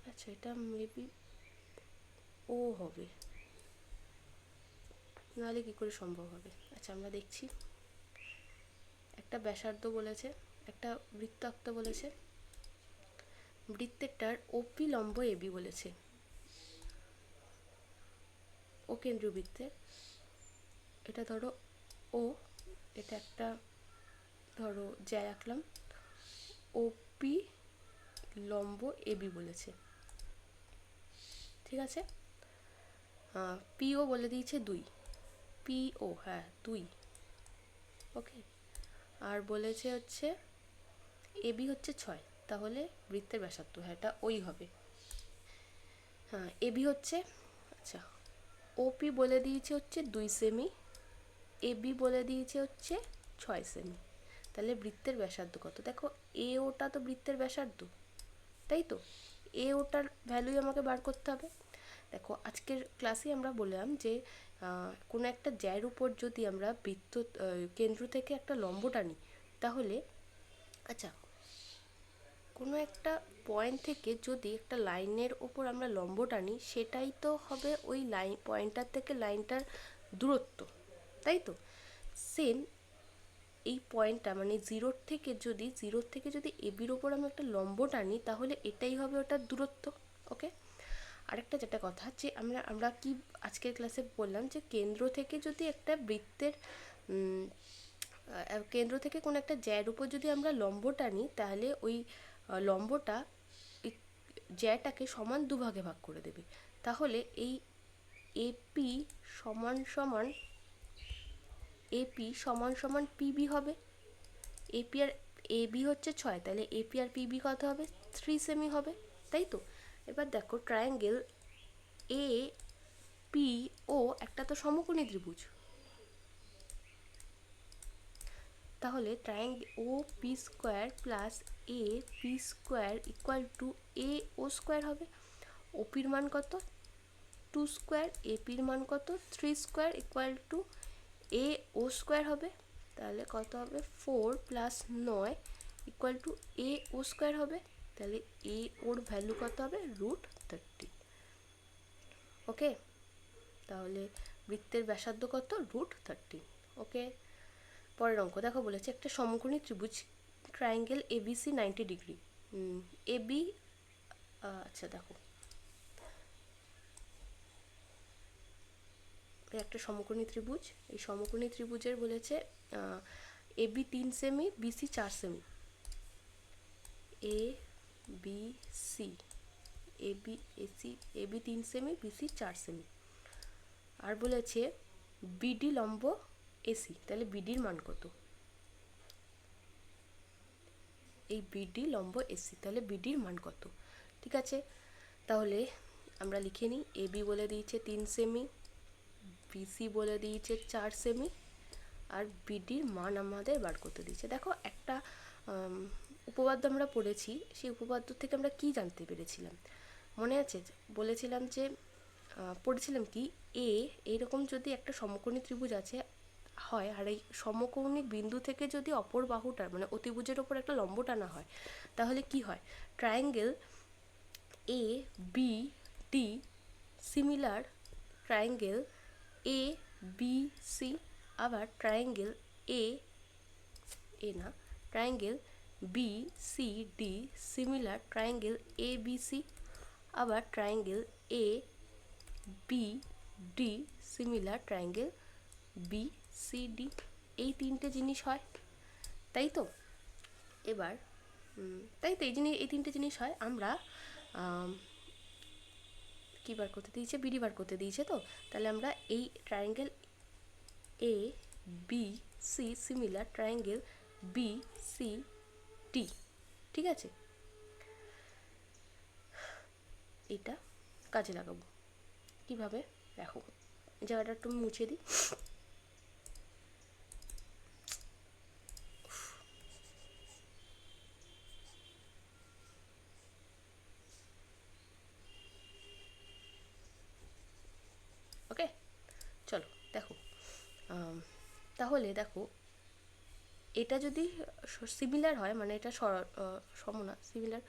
আচ্ছা, এটা মেবি ও হবে, নাহলে কি করে সম্ভব হবে? আচ্ছা আমরা দেখছি, একটা ব্যাসার্ধ বলেছে, একটা বৃত্ত আঁকতে বলেছে, বৃত্তেরটার ওপি লম্ব এবি বলেছে, ও কেন্দ্রীয় বৃত্তের, এটা ধরো ও, এটা একটা ধরো জ্যা রাখলাম, ওপি লম্ব এবি বলেছে, ঠিক আছে। পিও বলে দিয়েছে 2, পিও হ্যাঁ 2, ওকে। আর বলেছে হচ্ছে এবি হচ্ছে 6, তাহলে বৃত্তের ব্যাসার্ধ, হ্যাঁ এটা ওই হবে। হ্যাঁ এবি হচ্ছে, আচ্ছা ওপি বলে দিয়েছে হচ্ছে 2 সেমি, এবি বলে দিয়েছে হচ্ছে 6 সেমি, তাহলে বৃত্তের ব্যাসার্ধ কত? দেখো এ ওটা তো বৃত্তের ব্যাসার্ধ, তাই তো, এ ওটার ভ্যালুই আমাকে বার করতে হবে। দেখো আজকের ক্লাসে আমরা বললাম যে কোনো একটা জ্যার উপর যদি আমরা বৃত্ত কেন্দ্র থেকে একটা লম্ব টানি, তাহলে আচ্ছা কোনো একটা পয়েন্ট থেকে যদি একটা লাইনের ওপর আমরা লম্ব টানি, সেটাই তো হবে ওই লাইন পয়েন্টটার থেকে লাইনটার দূরত্ব, তাই তো। সেম এই পয়েন্টটা মানে জিরোর থেকে যদি এবির ওপর আমি একটা লম্ব টানি, তাহলে এটাই হবে ওটার দূরত্ব, ওকে। আরেকটা যেটা কথা যে আমরা কি আজকের ক্লাসে বললাম যে কেন্দ্র থেকে যদি একটা বৃত্তের কেন্দ্র থেকে কোনো একটা জ্যার উপর যদি আমরা লম্ব টানি, তাহলে ওই লম্বটা জ্যাটাকে সমান দুভাগে ভাগ করে দেবে। তাহলে এই এপি সমান সমান পিবি হবে। এপি আর এবি হচ্ছে 6, তাহলে এপি আর পিবি কত হবে? 3 সেমি হবে, তাই তো। এবার দেখো ট্রায়াঙ্গেল এ পি ও একটা তো সমকোণী ত্রিভুজ, তাহলে triangle O P square plus A P square equal to A O square হবে। ওপির মান কত? 2 স্কোয়ার, এপির মান কত? 3 square equal to A O square হবে। তাহলে কত হবে? 4 plus 9 equal to A O square হবে। তাহলে এ ওর ভ্যালু কত হবে? √30, ওকে। তাহলে বৃত্তের ব্যাসার্ধ কত? √30, ওকে। পরের অঙ্ক দেখো, বলেছে একটা সমকোণী ত্রিভুজ ট্রায়াঙ্গেল এবিসি 90 ডিগ্রি, এবি, আচ্ছা দেখো একটা সমকোণী ত্রিভুজ, এই সমকোণী ত্রিভুজের বলেছে এবি 3 সেমি, বিসি 4 সেমি, এ বি সি, এবি 3 সেমি, বিসি 4 সেমি। আর বলেছে বিডি লম্ব এসি, তাহলে বিডির মান কত? এই বিডি লম্ব এসি, তাহলে বিডির মান কত? ঠিক আছে, তাহলে আমরা লিখে নিই। এবি বলে দিয়েছে 3 সেমি, বিসি বলে দিয়েছে 4 সেমি, আর বিডির মান আমাদের বার করতে দিয়েছে। দেখো একটা উপপাদ্য আমরা পড়েছি, সেই উপপাদ্য থেকে আমরা কি জানতে পেরেছিলাম মনে আছে? বলেছিলাম যে পড়েছিলাম কি, এইরকম যদি একটা সমকোণী ত্রিভুজ আছে হয়, আর এই সমকোণী বিন্দু থেকে যদি অপর বাহুটার মানে অতিভুজের ওপর একটা লম্ব টানা হয়, তাহলে কি হয়? Triangle A B D similar triangle A B C, আবার triangle triangle B C D similar triangle A B C, আবার triangle A B D similar triangle B C D. এই 3টে জিনিস হয়, তাই তো। এবার এই 3টে জিনিস হয়। আমরা কী বার করতে দিয়েছে? বিডি বার করতে দিয়েছে, তো তাহলে আমরা এই triangle A B C similar triangle B C D, ঠিক আছে, এটা কাজে লাগাবো। কিভাবে দেখো, জায়গাটা একটু মুছে দিই। ওকে, চলো দেখো, তাহলে দেখো এটা যদি সিমিলার হয়, মানে এটা সমনা সিমিলার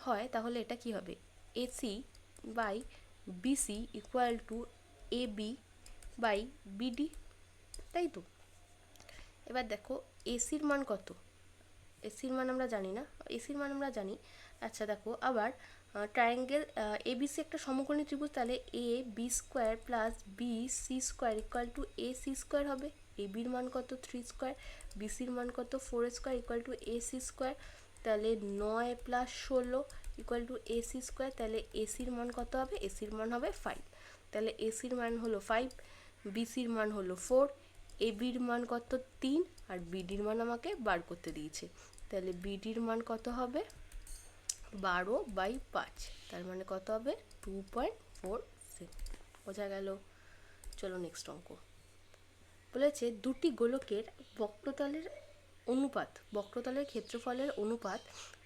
হয়, তাহলে এটা কি হবে? AC by BC equal to A B by BD, তাই তো। এবার দেখো এসির মান কত? এসির মান আমরা জানি না, এসির মান আমরা জানি। আচ্ছা দেখো আবার ট্রায়াঙ্গেল এবিসি একটা সমকোণী ত্রিভুজ, তাহলে A B square plus B C square equal to A C square হবে। এ বির মান কত 3 স্কোয়ার, বিসির মান কত 4 square equal to A C square, তাহলে 9 plus 16 equal to A C square. তাহলে এসির মান কত হবে, এসির মান হবে 5। তাহলে এসির মান হলো 5, বিসির মান হলো 4, এ বির মান কত 3, আর বিডির মান আমাকে বার করতে দিয়েছে। তাহলে বিডির মান কত হবে 12/5, তার মানে কত হবে 2.46। বোঝা গেল? চলো নেক্সট অঙ্ক। বলেছে দুটি গোলকের বক্রতলের অনুপাত, বক্রতলের ক্ষেত্রফলের অনুপাত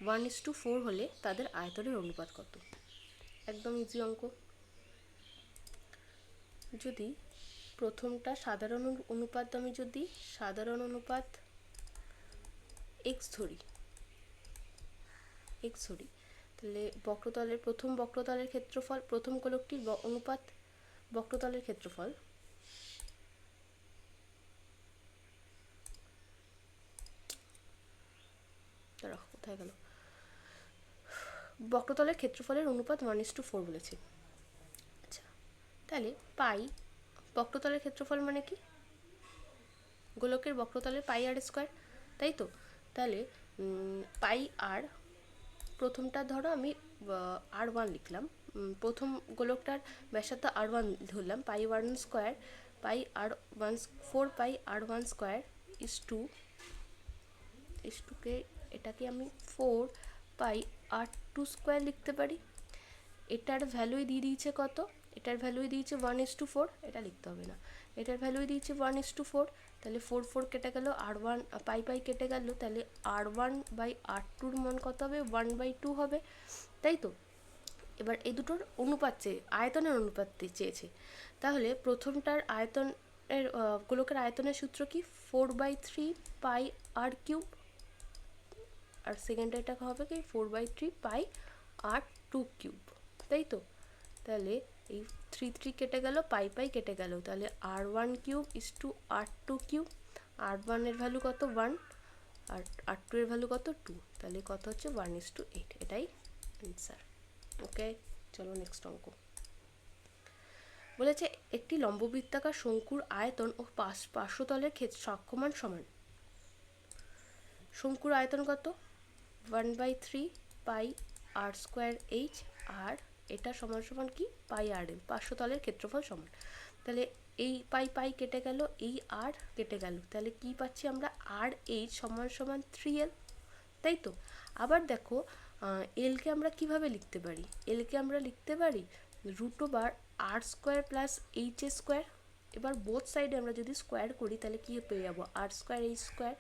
1:4 হলে তাদের আয়তনের অনুপাত কত? একদম ইজি অঙ্ক। যদি প্রথমটা সাধারণ অনুপাত, আমি যদি সাধারণ অনুপাত x ধরি, তাহলে বক্রতলের প্রথম বক্রতলের ক্ষেত্রফল, প্রথম গোলকটির অনুপাত বক্রতলের ক্ষেত্রফল, দাঁড়াও কোথায় গেল, বক্রতলের ক্ষেত্রফলের অনুপাত 1:4 বলেছে। আচ্ছা তাহলে পাই, বক্রতলের ক্ষেত্রফল মানে কি, গোলকের বক্রতলের পাই আর স্কোয়ার, তাই তো? তাহলে পাই আর, প্রথমটা ধরো আমি r1 লিখলাম, প্রথম গোলকটার ব্যাসার্ধ r1 ধরলাম, pi r1 square, pi r1 4 pi r1 square is to k, এটাকে আমি 4 পাই r2 স্কোয়ার লিখতে পারি। এটার ভ্যালুই দিয়ে দিয়েছে কত, এটার ভ্যালুই দিয়েছে 1:4, এটা লিখতে হবে না, এটার ভ্যালুই দিয়েছে 1:4, তাহলে 4 কেটে গেল, r1 পাই কেটে গেল, তাহলে r1/r2 মান কত হবে 1/2 হবে, তাই তো? এবার এই দুটোর অনুপাত চেয়ে, আয়তনের অনুপাত চেয়েছে, তাহলে প্রথমটার আয়তনের গোলকের আয়তনের সূত্র কি 4/3 পাই আর কিউব, আর সেকেন্ডটা এটা হবে কি 4/3 পাই r2 কিউব, তাই তো? তাহলে এই 3 কেটে গেল, পাই কেটে গেল, তাহলে r1 cube is to r2 cube, r1 এর ভ্যালু কত 1 আর r2 এর ভ্যালু কত 2, তাহলে কত হচ্ছে 1:8, এটাই অ্যান্সার। ওকে চলো নেক্সট অঙ্ক। বলেছে একটি লম্ববৃত্তাকার শঙ্কুর আয়তন ও পার্শ্বতলের সক্ষমান সমান। শঙ্কুর আয়তন কত 1/3 পাই আর স্কোয়ার এইচ, আর এটা সমান সমান কি পাই আর এল, পার্শ্বতলের ক্ষেত্রফল সমান। তাহলে এই পাই কেটে গেল, এই আর কেটে গেল, তাহলে কি পাচ্ছি আমরা আর এইচ সমান সমান 3l, তাই তো? আবার দেখো এলকে আমরা কিভাবে লিখতে পারি, এলকে আমরা লিখতে পারি √r square plus H square. এবার বোথ সাইডে আমরা যদি স্কোয়ার করি তাহলে কি পেয়ে যাবো r স্কোয়ার এইচ স্কোয়ার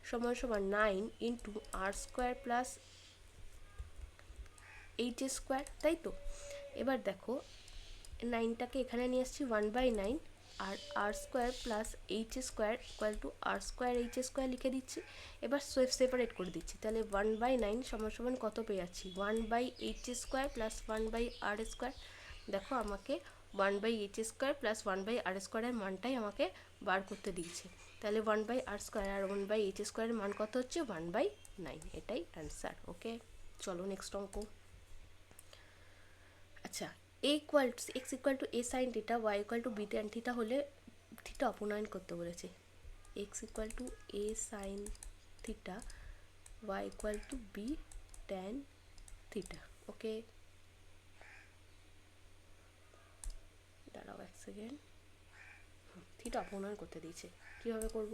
সমান সমান 9 into r square plus H square, তাই তো? এবার দেখো 9টাকে এখানে নিয়ে আসছি 1/9, আর r square plus H square equal two r square H square লিখে দিচ্ছি। এবার সেপারেট করে দিচ্ছি, তাহলে 1/9 সমান সমান কত পেয়ে যাচ্ছি 1/এইচ স্কোয়ার প্লাস 1/r স্কোয়ার। দেখো আমাকে 1/এইচ স্কোয়ার প্লাস 1/r স্কোয়ারের মানটাই আমাকে বার করতে দিয়েছে, তাহলে 1/r স্কোয়ার আর 1/এইচ স্কোয়ারের মান কত হচ্ছে 1/9, এটাই অ্যান্সার। ওকে চলো নেক্সট অঙ্ক। আচ্ছা x equal to a sine theta, y equal to b tan theta হলে থিটা অপনয়ন করতে বলেছে। x equal to a sine theta, y equal to b tan theta. Okay দাঁড়াও এক সেকেন্ড, থিটা অপনয়ন করতে দিয়েছে, কীভাবে করব?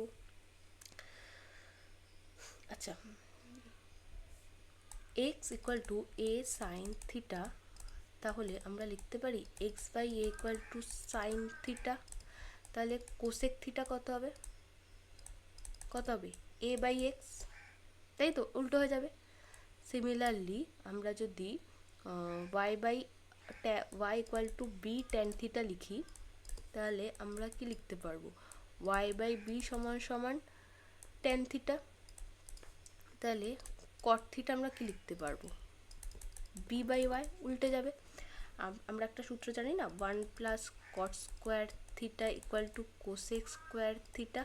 আচ্ছা x equal to a sine theta, তাহলে আমরা লিখতে পারি x/a equal to sine theta, তাহলে কোসেক থিটা কত হবে a/x, তাই তো? উল্টো হয়ে যাবে। সিমিলারলি আমরা যদি y equal to b tan theta লিখি, তাহলে আমরা কি লিখতে পারবো y/b সমান সমান ট্যান থিটা, তাহলে কট থিটা আমরা কি লিখতে পারবো b/y, উল্টে যাবে। আমরা একটা সূত্র জানি না 1 plus cot square theta equal two cosec square theta,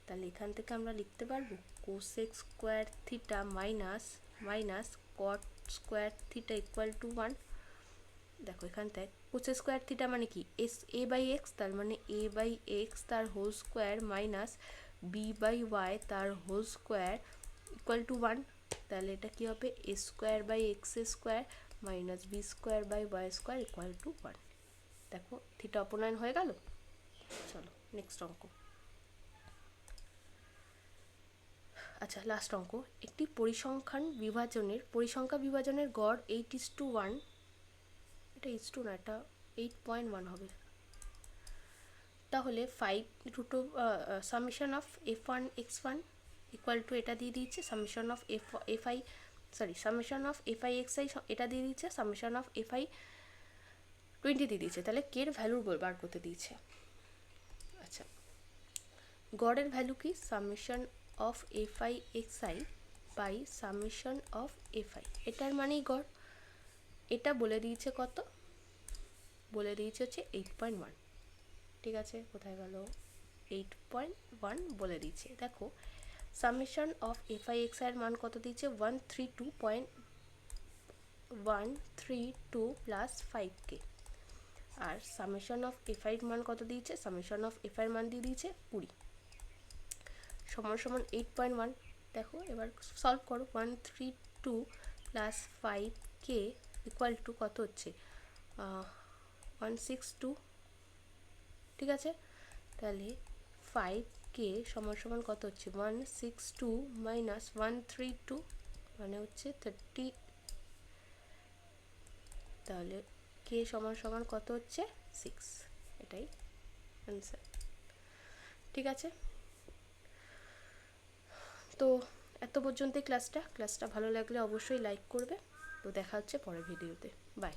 তাহলে এখান থেকে আমরা লিখতে পারবো cosec square theta minus cot square theta equal to 1। দেখো এখান থেকে কোসেক স্কোয়ার থিটা মানে কি এ বাই এক্স, তার মানে এ বাই এক্স তার whole square minus B by Y তার হোল স্কোয়ার ইকুয়াল টু 1। তাহলে এটা কি হবে A square by X square minus B square by Y square equal to 1। দেখো থিটা অপনয়ন হয়ে গেল। চলো নেক্সট অঙ্ক। আচ্ছা লাস্ট অঙ্ক, একটি পরিসংখ্যা বিভাজনের গড় 8:1, এটা 8:2 না, এটা 8.1 হবে। তাহলে 5 summation of f1x1 equal to এটা দিয়ে দিচ্ছে summation of summation of fi(xi) এটা দিয়ে দিচ্ছে সামেশন অফ fi(20) দিয়ে দিচ্ছে। তাহলে কে এর ভ্যালু বার করতে দিয়েছে। আচ্ছা গড়ের ভ্যালু কি summation of fi(xi) by summation of fi, এটার মানেই গড়। এটা বলে দিয়েছে কত, বলে দিয়েছে হচ্ছে 8.1। ঠিক আছে, কোথায় গেল 8.1 বলে দিচ্ছে। দেখো সামেশন অফ fi(xi) এর মান কত দিয়েছে 132 প্লাস 5k, আর সামেশন অফ fi এর মান কত দিয়েছে, সামেশন অফ fi এর মান দিয়ে দিয়েছে 20 সমান সমান 8.1। দেখো এবার সলভ করো, 132 প্লাস 5k ইকুয়াল টু কত হচ্ছে 162। ঠিক আছে, তাহলে 5k সমান সমান কত হচ্ছে 162 মাইনাস 132 মানে হচ্ছে 30। তাহলে k সমান সমান কত হচ্ছে 6, এটাই অ্যান্সার। ঠিক আছে, তো এত পর্যন্তই ক্লাসটা ভালো লাগলে অবশ্যই লাইক করবে। তো দেখা হচ্ছে পরের ভিডিওতে, বাই।